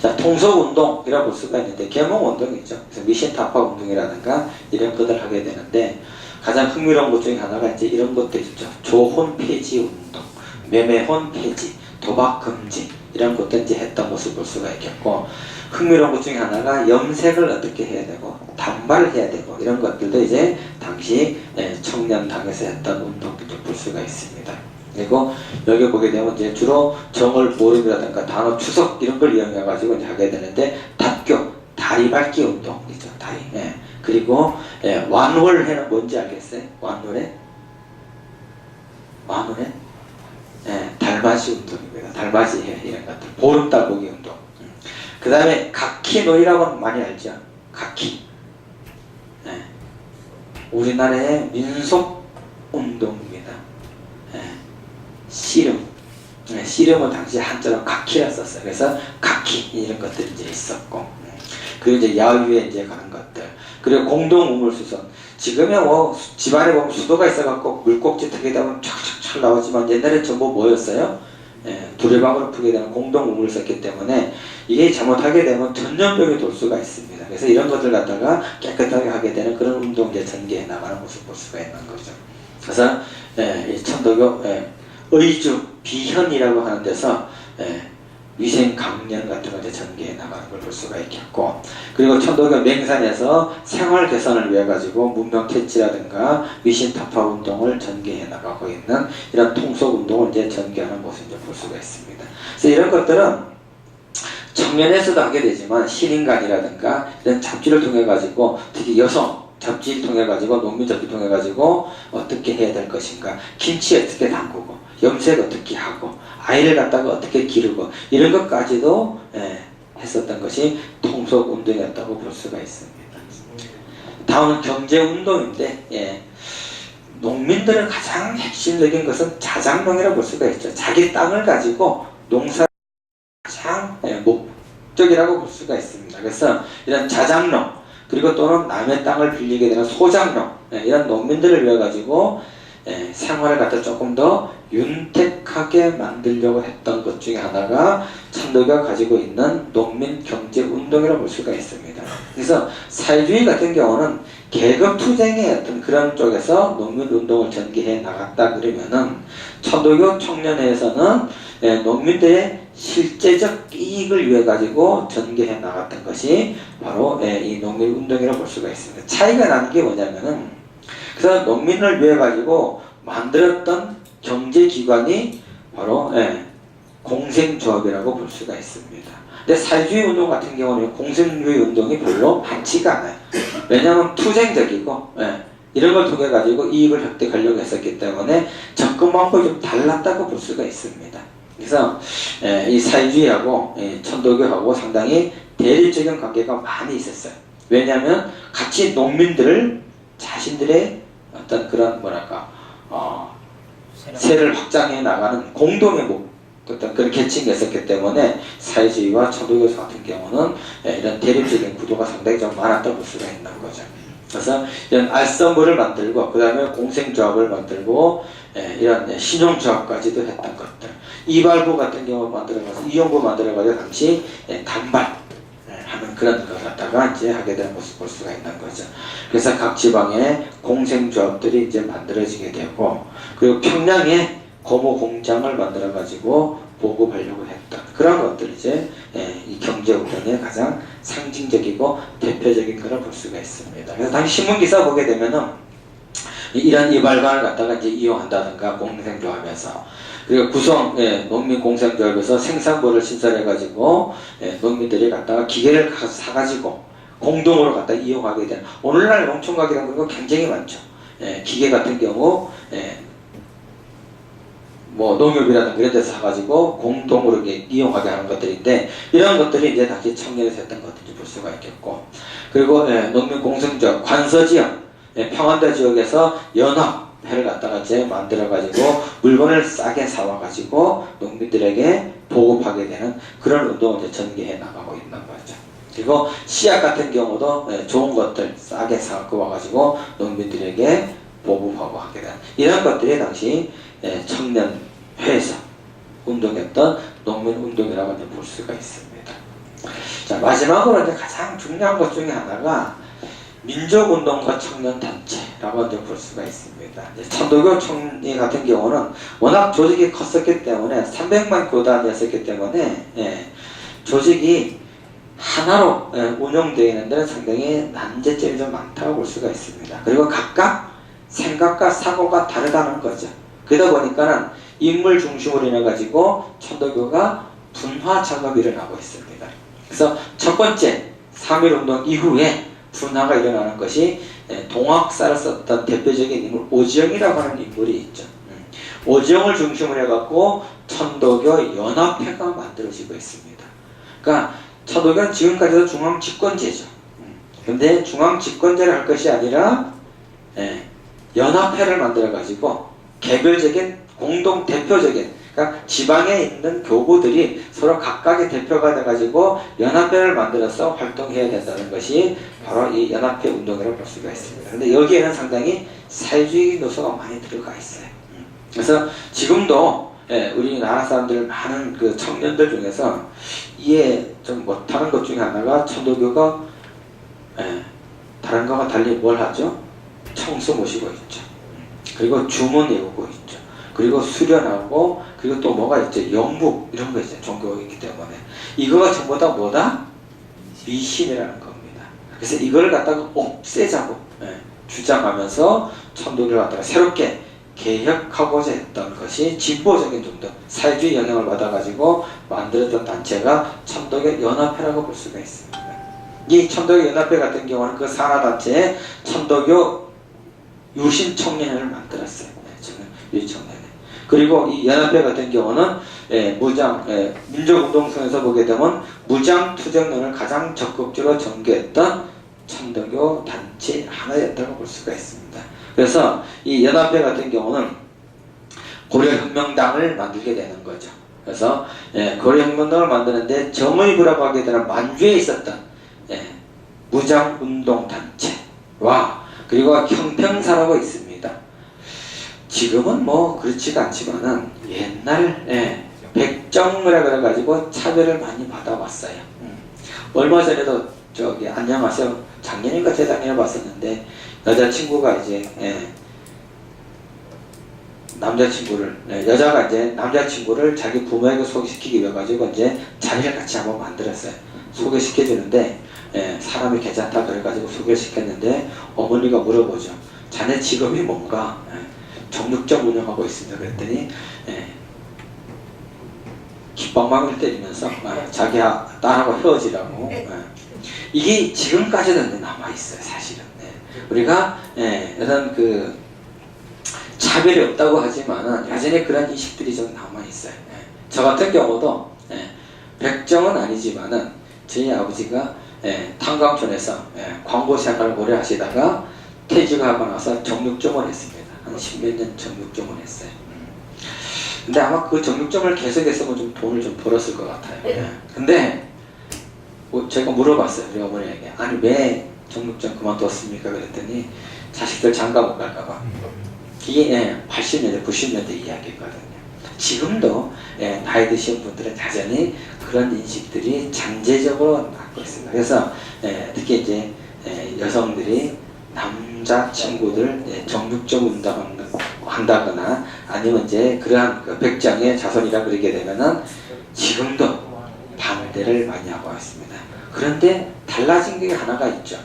자, 통속운동이라고 볼 수가 있는데 계몽운동이죠. 그래서 미신타파 운동이라든가 이런 것들 하게 되는데 가장 흥미로운 것 중에 하나가 이제 이런 것도 있죠. 조혼 폐지 운동, 매매혼 폐지, 도박 금지 이런 것도 이제 했던 모습을 볼 수가 있겠고, 흥미로운 것 중에 하나가 염색을 어떻게 해야 되고 단발을 해야 되고 이런 것들도 이제 당시 청년당에서 했던 운동들도 볼 수가 있습니다. 그리고 여기 보게 되면 이제 주로 정월보름이라든가 단오 추석 이런 걸 이용해 가지고 이제 하게 되는데 답교 다리 밟기 운동이죠. 다리. 그리고 완월해는 뭔지 알겠어요? 완월해? 달맞이 운동입니다. 달맞이 해 이런 것들. 보름달 보기 운동. 그 다음에 각키놀이라고는 많이 알죠. 각키. 우리나라의 민속 운동입니다. 씨름. 씨름은 당시 한자로 각키라 썼어요. 그래서 각키 이런 것들이 이제 있었고, 그리고 이제 야유에 이제 가는 것들, 그리고 공동 우물수선. 지금은 뭐 집안에 보면 수도가 있어갖고 물꼭지 트게 되면 촥촥촥 나오지만 옛날에 전부 뭐였어요? 두레방으로 풀게 되는 공동 우물을 썼기 때문에 이게 잘못하게 되면 전염병이 돌 수가 있습니다. 그래서 이런 것들 갖다가 깨끗하게 하게 되는 그런 운동 이제 전개해 나가는 모습 볼 수가 있는 거죠. 그래서 이 천도교 의주 비현이라고 하는 데서 위생 강연 같은 걸 이제 전개해 나가는 걸 볼 수가 있겠고, 그리고 천도교 맹산에서 생활 개선을 위해 가지고 문명 퇴치라든가 위신 타파 운동을 전개해 나가고 있는 이런 통속 운동을 이제 전개하는 모습을 볼 수가 있습니다. 그래서 이런 것들은 청년에서도 하게 되지만 신인간이라든가 이런 잡지를 통해 가지고 특히 여성 잡지를 통해 가지고 농민 잡지 통해 가지고 어떻게 해야 될 것인가, 김치 어떻게 담그고 염색 어떻게 하고 아이를 갖다가 어떻게 기르고 이런 것까지도 했었던 것이 통속운동이었다고 볼 수가 있습니다. 다음은 경제운동인데 농민들은 가장 핵심적인 것은 자장농이라고 볼 수가 있죠. 자기 땅을 가지고 농사 가장 목적이라고 볼 수가 있습니다. 그래서 이런 자장농 그리고 또는 남의 땅을 빌리게 되는 소장농 이런 농민들을 위해 가지고 생활을 갖다 조금 더 윤택하게 만들려고 했던 것 중에 하나가 천도교가 가지고 있는 농민 경제 운동이라고 볼 수가 있습니다. 그래서 사회주의 같은 경우는 계급 투쟁의 어떤 그런 쪽에서 농민 운동을 전개해 나갔다 그러면은 천도교 청년회에서는 농민들의 실제적 이익을 위해 가지고 전개해 나갔던 것이 바로 이 농민 운동이라고 볼 수가 있습니다. 차이가 나는 게 뭐냐면은 그래서 농민을 위해 가지고 만들었던 경제기관이 바로 공생조합이라고 볼 수가 있습니다. 근데 사회주의 운동 같은 경우는 공생주의 운동이 별로 많지가 않아요. 왜냐하면 투쟁적이고 이런 걸 통해 가지고 이익을 획득하려고 했었기 때문에 접근 방법이 좀 달랐다고 볼 수가 있습니다. 그래서 이 사회주의하고 천도교하고 상당히 대립적인 관계가 많이 있었어요. 왜냐하면 같이 농민들을 자신들의 어떤 그런 세를 확장해 나가는 공동의 어떤 그런 계층이 있었기 때문에 사회주의와 천도교 같은 경우는 이런 대립적인 구도가 상당히 좀 많았다고 볼 수가 있는 거죠. 그래서 이런 알선부를 만들고 그 다음에 공생조합을 만들고 이런 신용조합까지도 했던 것들. 이발부 같은 경우 만들어가서 이용부 만들어가지고 당시 단발 하는 그런 걸 갖다가 이제 하게 된 모습 볼 수가 있는 거죠. 그래서 각 지방에 공생조합들이 이제 만들어지게 되고 그리고 평양에 고무 공장을 만들어 가지고 보급하려고 했던 그런 것들이 이제 이 경제운동의 가장 상징적이고 대표적인 것을 볼 수가 있습니다. 그래서 당시 신문 기사 보게 되면은 이런 이발관을 갖다가 이제 이용한다든가 공생조합에서 그리고 구성 농민공생조합에서 생산부를 신설해가지고 농민들이 갖다가 기계를 사가지고 공동으로 갖다 이용하게 되는 오늘날 농촌 가게 되는 거 굉장히 많죠. 기계 같은 경우 뭐 농협이라든가 이런 데서 사가지고 공동으로 이용하게 하는 것들인데 이런 것들이 이제 당시 청년에서 했던 것들이 볼 수가 있겠고 그리고 농민공생조합 관서지역 평안도 지역에서 연합회를 갖다가 이제 만들어가지고 물건을 싸게 사와가지고 농민들에게 보급하게 되는 그런 운동을 이제 전개해 나가고 있는 거죠. 그리고 씨앗 같은 경우도 좋은 것들 싸게 사갖고 와가지고 농민들에게 보급하고 하게 되는 이런 것들이 당시 청년회에서 운동했던 농민운동이라고 이제 볼 수가 있습니다. 자, 마지막으로 이제 가장 중요한 것 중에 하나가 민족운동가 청년단체라고 이제 볼 수가 있습니다. 천도교 총리 같은 경우는 워낙 조직이 컸었기 때문에 300만 교단이었기 때문에 조직이 하나로 운영되어 있는 데는 상당히 난제점이 좀 많다고 볼 수가 있습니다. 그리고 각각 생각과 사고가 다르다는 거죠. 그러다 보니까는 인물 중심으로 인해가지고 천도교가 분화 작업이 일어나고 있습니다. 그래서 첫 번째 3.1운동 이후에 분화가 일어나는 것이 동학사를 썼던 대표적인 인물 오지영이라고 하는 인물이 있죠. 오지영을 중심으로 해갖고 천도교 연합회가 만들어지고 있습니다. 그러니까 천도교는 지금까지도 중앙집권제죠. 근데 중앙집권제를 할 것이 아니라 연합회를 만들어가지고 개별적인 공동 대표적인 그러니까 지방에 있는 교구들이 서로 각각의 대표가 돼가지고 연합회를 만들어서 활동해야 된다는 것이 바로 이 연합회 운동이라고 볼 수가 있습니다. 근데 여기에는 상당히 사회주의 요소가 많이 들어가 있어요. 그래서 지금도 우리나라 사람들 많은 그 청년들 중에서 이해 좀 못하는 것 중에 하나가 천도교가 다른 거와 달리 뭘 하죠? 청소 모시고 있죠. 그리고 주문 외우고 있죠. 그리고 수련하고 그리고 또 뭐가 있죠? 영국 이런 거 있죠. 종교이기 때문에 이거가 전부 다 뭐다? 미신이라는 겁니다. 그래서 이걸 갖다가 없애자고 주장하면서 천도교를 갖다가 새롭게 개혁하고자 했던 것이 진보적인 정도 사회주의 영향을 받아가지고 만들었던 단체가 천도교 연합회라고 볼 수가 있습니다. 이 천도교 연합회 같은 경우는 그 산하단체에 천도교 유신청년회를 만들었어요. 유신청년회. 그리고 이 연합회 같은 경우는 민족운동선에서 보게 되면 무장투쟁론을 가장 적극적으로 전개했던 천도교 단체 하나였다고 볼 수가 있습니다. 그래서 이 연합회 같은 경우는 고려혁명당을 만들게 되는 거죠. 그래서 고려혁명당을 만드는데 정의부라고 하게 되는 만주에 있었던 무장운동단체와 그리고 형평사라고 있습니다. 지금은 뭐 그렇지가 않지만은 옛날 백정이라 그래가지고 차별을 많이 받아왔어요. 얼마 전에도 저기 안녕하세요 작년인가 재작년에 봤었는데 여자친구가 이제 남자친구를 여자가 이제 남자친구를 자기 부모에게 소개시키기 위해 가지고 이제 자리를 같이 한번 만들었어요. 소개시켜주는데 사람이 괜찮다 그래가지고 소개를 시켰는데 어머니가 물어보죠. 자네 직업이 뭔가? 정육점 운영하고 있습니다. 그랬더니 깃방망이를 때리면서 자기 딸하고 헤어지라고. 이게 지금까지도 남아있어요. 사실은. 우리가 이런 그 차별이 없다고 하지만은 여전히 그런 인식들이 좀 남아있어요. 저 같은 경우도 백정은 아니지만은 저희 아버지가 탄광촌에서 광고 생활을 오래 하시다가 퇴직하고 나서 정육점을 했습니다. 한 10몇 년 정육점을 했어요. 근데 아마 그 정육점을 계속했으면 좀 돈을 좀 벌었을 것 같아요. 예. 근데 제가 물어봤어요. 우리 어머니에게. 아니 왜 정육점 그만뒀습니까? 그랬더니 자식들 장가 못 갈까봐. 이게 80년대, 90년대 이야기거든요. 지금도 나이 드신 분들은 여전히 그런 인식들이 잠재적으로 갖고 있습니다. 그래서 특히 이제 여성들이 남자 친구들 정육점 운동한다거나 아니면 이제 그러한 그 백장의 자손이라 그러게 되면은 지금도 반대를 많이 하고 있습니다. 그런데 달라진 게 하나가 있죠.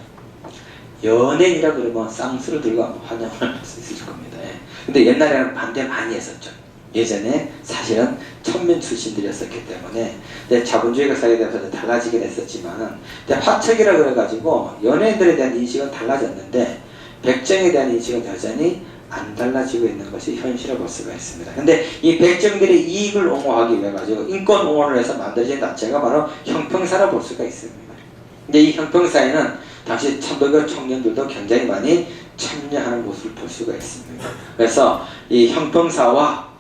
연예인이라 그러면 쌍수를 들고 환영을 할 수 있을 겁니다. 근데 옛날에는 반대 많이 했었죠. 예전에 사실은 천민 출신들이었었기 때문에 자본주의가 사회되면서 달라지긴 했었지만 화척이라 그래가지고 연예인들에 대한 인식은 달라졌는데 백정에 대한 인식은 여전히 안 달라지고 있는 것이 현실을 볼 수가 있습니다. 근데 이 백정들의 이익을 옹호하기 위해 가지고 인권 옹호를 해서 만들어진 단체가 바로 형평사라 볼 수가 있습니다. 근데 이 형평사에는 당시 천도교 청년들도 굉장히 많이 참여하는 모습을 볼 수가 있습니다. 그래서 이 형평사와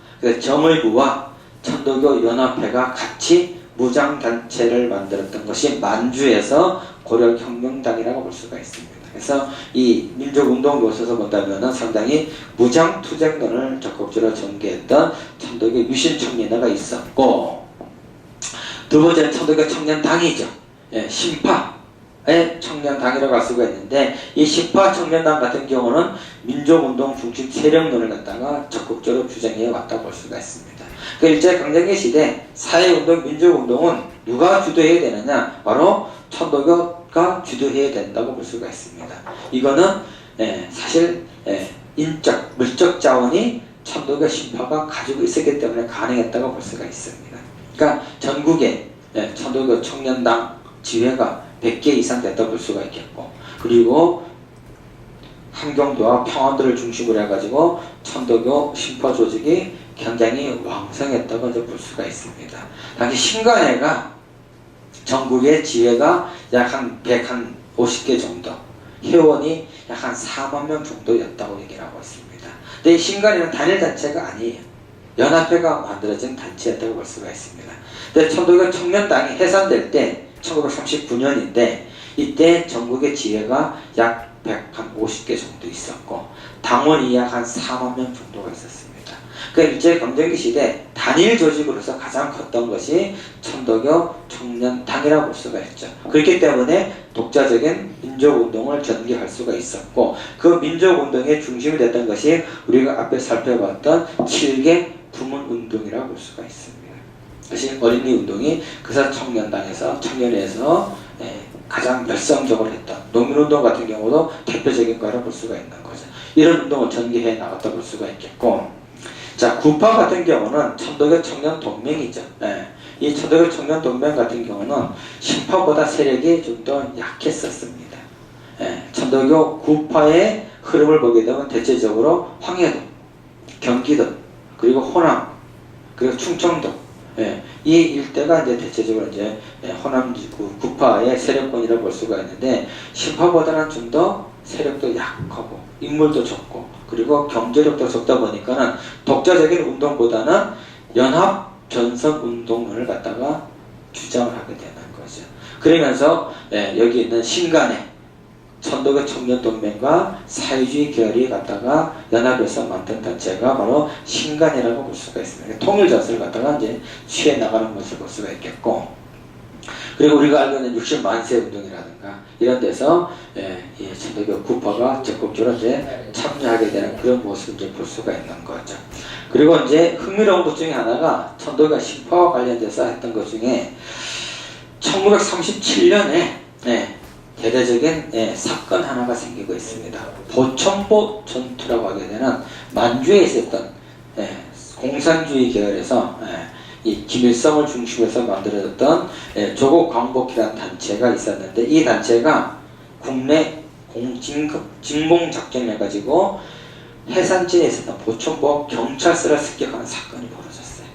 정의부와 천도교 연합회가 같이 무장단체를 만들었던 것이 만주에서 고려혁명당이라고 볼 수가 있습니다. 그래서 이 민족운동 요소에서 본다면 상당히 무장투쟁론을 적극적으로 전개했던 천도교 유신청년회가 있었고, 두 번째는 천도교 청년당이죠. 신파의 청년당이라고 할 수가 있는데, 이 신파 청년당 같은 경우는 민족운동 중심 세력론을 갖다가 적극적으로 주장해 왔다고 볼 수가 있습니다. 그 일제강점기 시대 사회운동, 민족운동은 누가 주도해야 되느냐? 바로 천도교가 주도해야 된다고 볼 수가 있습니다. 이거는 사실 인적, 물적 자원이 천도교 신파가 가지고 있었기 때문에 가능했다고 볼 수가 있습니다. 그러니까 전국에 천도교 청년당 지회가 100개 이상 됐다고 볼 수가 있겠고, 그리고 함경도와 평안도를 중심으로 해가지고 천도교 신파 조직이 굉장히 왕성했다고 이제 볼 수가 있습니다. 당시 신간회가 전국의 지회가 약 한 150개 정도, 회원이 약 한 4만 명 정도였다고 얘기를 하고 있습니다. 근데 이 신간회는 단일단체가 아니에요. 연합회가 만들어진 단체였다고 볼 수가 있습니다. 근데 천도교 청년당이 해산될 때 1939년인데 이때 전국의 지회가 약 150개 정도 있었고 당원이 약 한 4만 명 정도가 있었습니다. 그 일제강점기 시대 단일 조직으로서 가장 컸던 것이 천도교 청년당이라고 볼 수가 있죠. 그렇기 때문에 독자적인 민족운동을 전개할 수가 있었고, 그 민족운동의 중심이 됐던 것이 우리가 앞에 살펴봤던 7개 구문운동이라고 볼 수가 있습니다. 사실 어린이운동이 그사 청년회에서 가장 열성적으로 했던 농민운동 같은 경우도 대표적인 거라고 볼 수가 있는 거죠. 이런 운동을 전개해 나갔다 볼 수가 있겠고, 자, 구파 같은 경우는 천도교 청년동맹이죠. 이 천도교 청년동맹 같은 경우는 신파보다 세력이 좀 더 약했었습니다. 천도교 구파의 흐름을 보게 되면 대체적으로 황해도, 경기도, 그리고 호남, 그리고 충청도, 이 일대가 이제 대체적으로 이제 호남 구파의 세력권이라고 볼 수가 있는데, 신파보다는 좀 더 세력도 약하고 인물도 적고 그리고 경제력도 적다 보니까는 독자적인 운동보다는 연합 전선 운동론을 갖다가 주장을 하게 되는 거죠. 그러면서 여기 있는 신간회 천도교 청년동맹과 사회주의 계열이 갖다가 연합해서 만든 단체가 바로 신간회라고 볼 수가 있습니다. 통일 전선을 갖다가 이제 취해 나가는 것을 볼 수가 있겠고, 그리고 우리가 알고 있는 60만세 운동이라든가 이런 데서 이 천도교 구파가 적극적으로 이제 참여하게 되는 그런 모습을 이제 볼 수가 있는 거죠. 그리고 이제 흥미로운 것 중에 하나가 천도교 신파와 관련돼서 했던 것 중에 1937년에 대대적인 사건 하나가 생기고 있습니다. 보천보 전투라고 하게 되는 만주에 있었던 공산주의 계열에서 이 김일성을 중심으로 만들어졌던 조국광복이라는 단체가 있었는데, 이 단체가 국내 진공작전을 해가지고 해산지에 있었던 보천보 경찰서를 습격하는 사건이 벌어졌어요.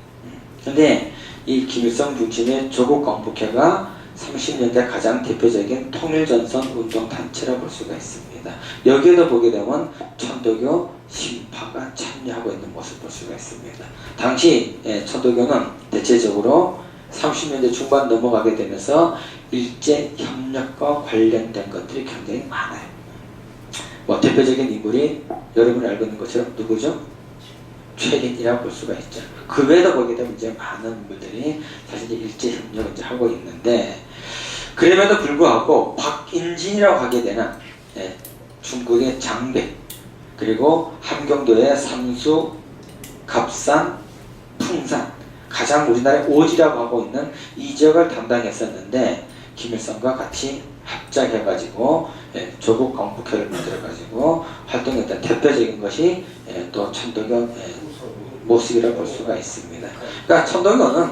근데 이 김일성 중심의 조국광복회가 30년대 가장 대표적인 통일전선 운동단체라 볼 수가 있습니다. 여기에도 보게 되면 천도교 신파 신파가 참여하고 있는 모습을 볼 수가 있습니다. 당시 천도교는 대체적으로 30년대 중반 넘어가게 되면서 일제협력과 관련된 것들이 굉장히 많아요. 뭐 대표적인 인물이 여러분이 알고 있는 것처럼 누구죠? 최린이라고 볼 수가 있죠. 그 외에도 보게 되면 이제 많은 인물들이 사실 이제 일제협력을 이제 하고 있는데, 그럼에도 불구하고 박인진이라고 하게 되는 중국의 장배, 그리고 함경도의 삼수, 갑산, 풍산, 가장 우리나라의 오지라고 하고 있는 이 지역을 담당했었는데, 김일성과 같이 합작해가지고 조국 광복회를 만들어가지고 활동했던 대표적인 것이 또 천도교 모습이라고 볼 수가 있습니다. 그러니까 천도교는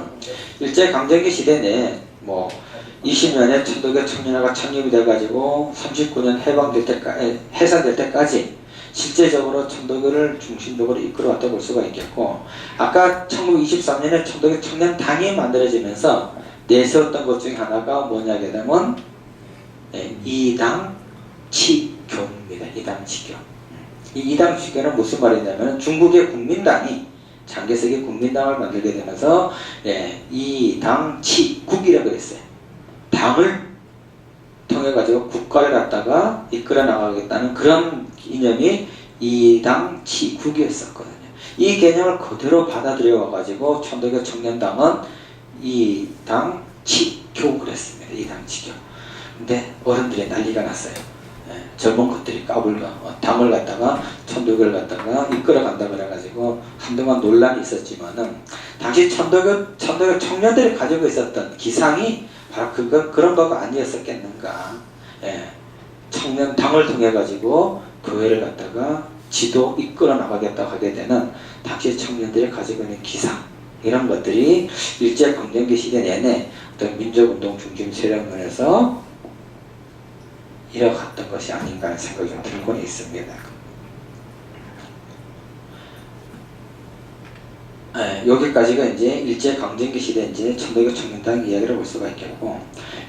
일제강점기 시대 내에 뭐 20년에 천도교 청년회가 창립이 돼가지고 39년 해산될 때까지 실제적으로 천도교를 중심적으로 이끌어왔다고 볼 수가 있겠고, 아까 1923년에 천도교 청년당이 만들어지면서 내세웠던 것 중에 하나가 뭐냐게 되면 이당치교입니다. 이당치교. 이 이당치교는 무슨 말이냐면 중국의 국민당이 장개석이 국민당을 만들게 되면서 이당치국이라고 그랬어요. 당을 통해 가지고 국가를 갖다가 이끌어 나가겠다는 그런 이념이 이당치국이었었거든요. 이 개념을 그대로 받아들여 가지고 천도교 청년당은 이당치교 그랬습니다. 이당치교. 근데 어른들이 난리가 났어요. 젊은 것들이 까불고 당을 갖다가 천도교를 갖다가 이끌어 간다 그래가지고 한동안 논란이 있었지만은, 당시 천도교 청년들이 가지고 있었던 기상이 바로 그런 거가 아니었었겠는가. 청년당을 통해 가지고 교회를 갖다가 지도 이끌어 나가겠다 하게 되는 당시 청년들이 가지고 있는 기상, 이런 것들이 일제강점기 시대 내내 어떤 민족운동 중심 세력면에서 이뤄갔던 것이 아닌가 하는 생각이 좀 들고는 있습니다. 여기까지가 이제 일제강점기 시대 이제 천도교 청년당 이야기를 볼 수가 있겠고,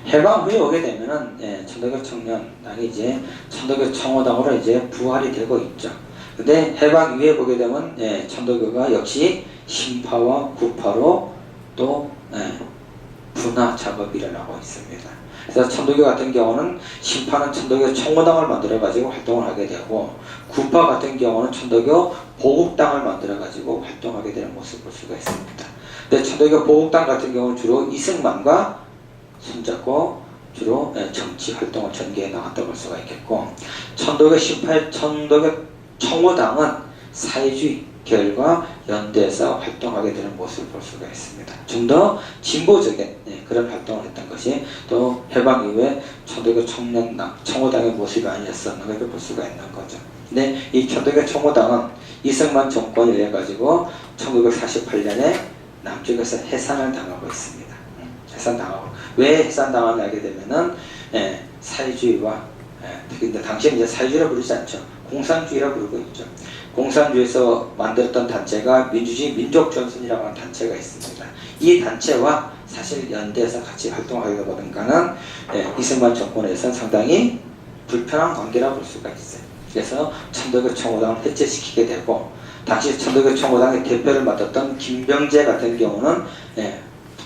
해방 후에 오게 되면은 천도교 청년당이 이제 천도교 청호당으로 이제 부활이 되고 있죠. 근데 해방 이후에 보게 되면 천도교가 역시 신파와 구파로 또 분화 작업이 일어나고 있습니다. 그래서 천도교 같은 경우는 신파는 천도교 청호당을 만들어 가지고 활동을 하게 되고, 구파 같은 경우는 천도교 보국당을 만들어 가지고 활동하게 되는 모습을 볼 수가 있습니다. 근데 천도교 보국당 같은 경우는 주로 이승만과 손잡고 주로 정치 활동을 전개해 나갔다고 볼 수가 있겠고, 천도교 신파, 천도교 청호당은 사회주의 계열과 연대해서 활동하게 되는 모습을 볼 수가 있습니다. 좀 더 진보적인 그런 활동을 했던 것이 또 해방 이후에 천도교 청년당, 청호당의 모습이 아니었었나 이렇게 볼 수가 있는 거죠. 근데 이 천도교 청호당은 이승만 정권이 돼가지고 1948년에 남쪽에서 해산을 당하고 있습니다. 해산당하고, 왜 해산당하냐 하게 되면은 사회주의와 특히 당시에는 이제 사회주의라 부르지 않죠. 공산주의라 부르고 있죠. 공산주의에서 만들었던 단체가 민주주의 민족전선이라고 하는 단체가 있습니다. 이 단체와 사실 연대해서 같이 활동하게 되거든가는 이승만 정권에서는 상당히 불편한 관계라고 볼 수가 있어요. 그래서 천도교 청호당을 해체시키게 되고, 당시 천도교 청호당의 대표를 맡았던 김병재 같은 경우는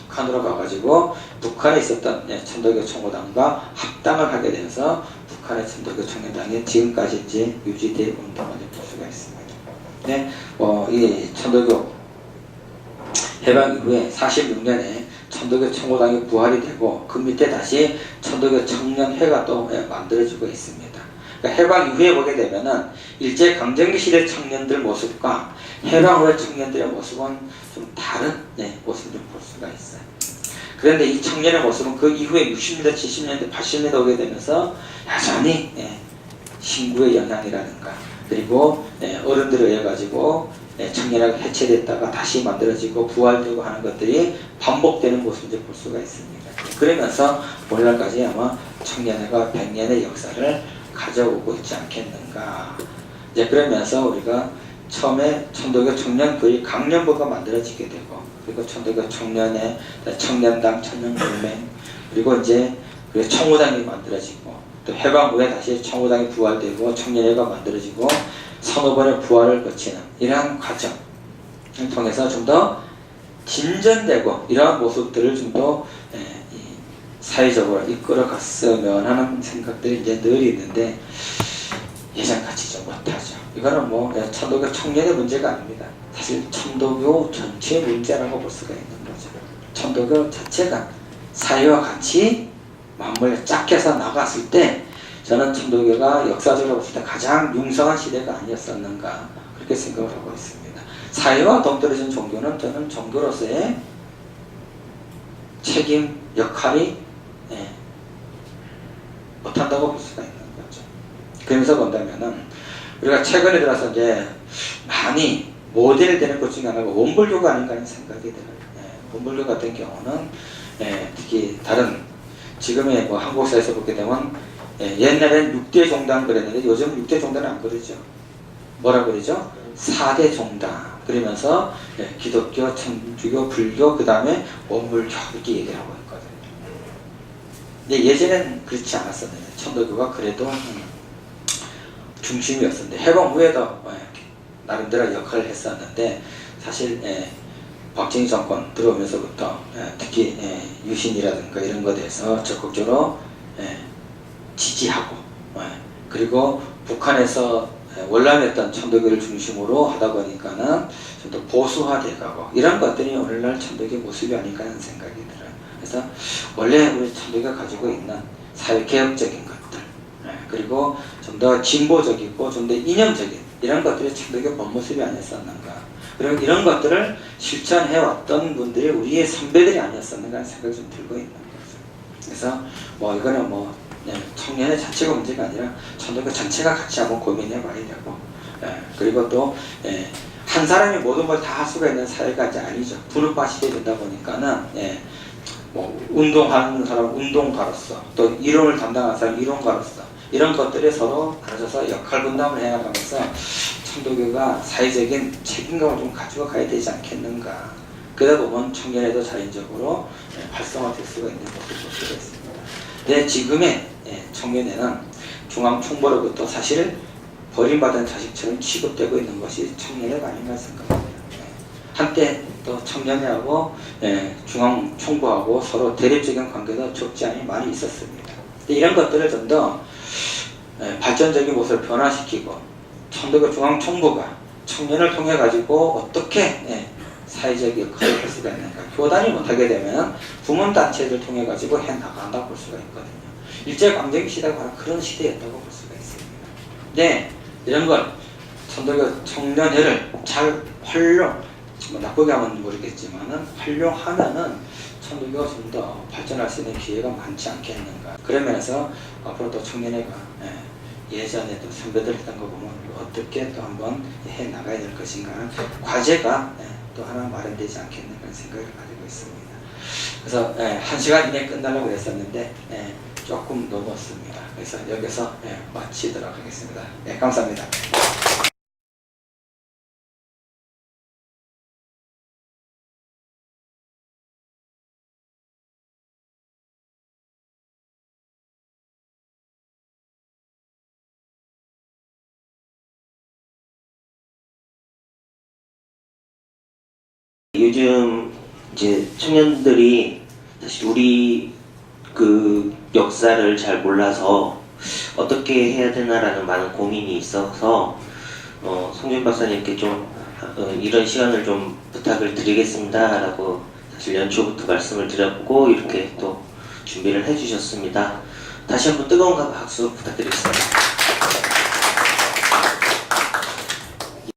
북한으로 가가지고 북한에 있었던 천도교 청호당과 합당을 하게 되면서 북한의 천도교 청년당이 지금까지 이제 유지되어 온다고 볼 수가 있습니다. 이 천도교 해방 이후에 46년에 천도교 청호당이 부활이 되고, 그 밑에 다시 천도교 청년회가 또 만들어지고 있습니다. 그러니까 해방 이후에 보게 되면은 일제강점기 시대 청년들 모습과 해방 후의 청년들의 모습은 좀 다른 모습을 볼 수가 있어요. 그런데 이 청년의 모습은 그 이후에 60년대, 70년대, 80년대 오게 되면서 여전히 신구의 영향이라든가, 그리고 어른들에 의해 가지고 청년회가 해체됐다가 다시 만들어지고 부활되고 하는 것들이 반복되는 모습을 볼 수가 있습니다. 그러면서 오늘날까지 아마 청년회가 100년의 역사를 가져오고 있지 않겠는가. 이제 그러면서 우리가 처음에 천도교 청년교회 강령부가 만들어지게 되고, 그리고 천도교 청년회, 청년당, 청년동맹, 그리고 이제 청호당이 만들어지고, 또 해방 후에 다시 청호당이 부활되고 청년회가 만들어지고, 천오번의 부활을 거치는 이러한 과정을 통해서 좀 더 진전되고 이러한 모습들을 좀 더 사회적으로 이끌어갔으면 하는 생각들이 이제 늘 있는데 예전같이 좀 못하죠. 이거는 뭐 천도교 청년의 문제가 아닙니다. 사실 천도교 전체의 문제라고 볼 수가 있는 거죠. 천도교 자체가 사회와 같이 맞물려 짝해서 나갔을 때 저는 천도교가 역사적으로 봤을 때 가장 융성한 시대가 아니었었는가 그렇게 생각을 하고 있습니다. 사회와 동떨어진 종교는 저는 종교로서의 책임, 역할이 못한다고 볼 수가 있는 거죠. 그러면서 본다면은 우리가 최근에 들어서 이제 많이 모델되는 것 중에 하나가 원불교가 아닌가 하는 생각이 들어요. 원불교 같은 경우는 특히 다른 지금의 뭐 한국사에서 보게 되면 옛날엔 6대 종단 그랬는데 요즘 6대 종단은 안 그러죠. 뭐라 그러죠? 4대 종단 그러면서 기독교, 천주교, 불교 그 다음에 원불교 이렇게 얘기를 하고 있거든요. 근데 예전엔 그렇지 않았었는데 천도교가 그래도 중심이었었는데 해방 후에도 나름대로 역할을 했었는데 사실 박정희 정권 들어오면서부터 특히 유신이라든가 이런 것에 대해서 적극적으로 지지하고 그리고 북한에서 월남했던 천도교를 중심으로 하다 보니까는 좀 더 보수화돼가고 이런 것들이 오늘날 천도교 모습이 아닐까 하는 생각이 들어요. 그래서 원래 우리 천도교가 가지고 있는 사회개혁적인 것들 그리고 좀 더 진보적이고 좀 더 이념적인 이런 것들이 천도교 본 모습이 아니었었는가 그리고 이런 것들을 실천해왔던 분들이 우리의 선배들이 아니었었는가 하는 생각이 좀 들고 있는 거죠. 그래서 뭐 이거는 뭐 청년의 자체가 문제가 아니라 천도교 전체가 같이 한번 고민해 봐야 되고 그리고 또 한 사람이 모든 걸 다 할 수가 있는 사회가 이제 아니죠. 분업화 시대에 되다 보니까는 뭐 운동하는 사람 운동가로서 또 이론을 담당하는 사람 이론가로서 이런 것들이 서로 다르져서 역할 분담을 해나가면서 천도교가 사회적인 책임감을 좀 가지고 가야 되지 않겠는가. 그러다 보면 청년에도 자연적으로 활성화될 수가 있는 모습을 볼 수가 있습니다. 근데 지금의 청년에는 중앙총보로부터 사실 버림받은 자식처럼 취급되고 있는 것이 청년회가 아닌가 생각합니다. 한때 또 청년회하고 중앙총보하고 서로 대립적인 관계도 적지 않이 많이 있었습니다. 이런 것들을 좀 더 발전적인 모습을 변화시키고 천도교 중앙총보가 청년을 통해 가지고 어떻게 사회적 역할을 할 수가 있는가. 교단이 못하게 되면 부문단체를 통해 가지고 해나간다고 볼 수가 있거든요. 일제강점기 시대가 바로 그런 시대였다고 볼 수가 있습니다. 네, 이런 걸 천도교 청년회를 잘 활용, 뭐 나쁘게 하면 모르겠지만은 활용하면은 천도교가 좀 더 발전할 수 있는 기회가 많지 않겠는가. 그러면서 앞으로 또 청년회가 예전에 또 선배들 했던 거 보면 어떻게 또 한번 해 나가야 될 것인가 하는 과제가 또 하나 마련되지 않겠는가 하는 생각을 가지고 있습니다. 그래서 1시간 이내에 끝나려고 했었는데 조금 넘었습니다. 그래서 여기서 마치도록 하겠습니다. 감사합니다. 요즘 이제 청년들이 사실 우리 그 역사를 잘 몰라서 어떻게 해야 되나라는 많은 고민이 있어서 송준 박사님께 좀 이런 시간을 좀 부탁을 드리겠습니다라고 사실 연초부터 말씀을 드렸고 이렇게 또 준비를 해주셨습니다. 다시 한번 뜨거운 박수 부탁드리겠습니다.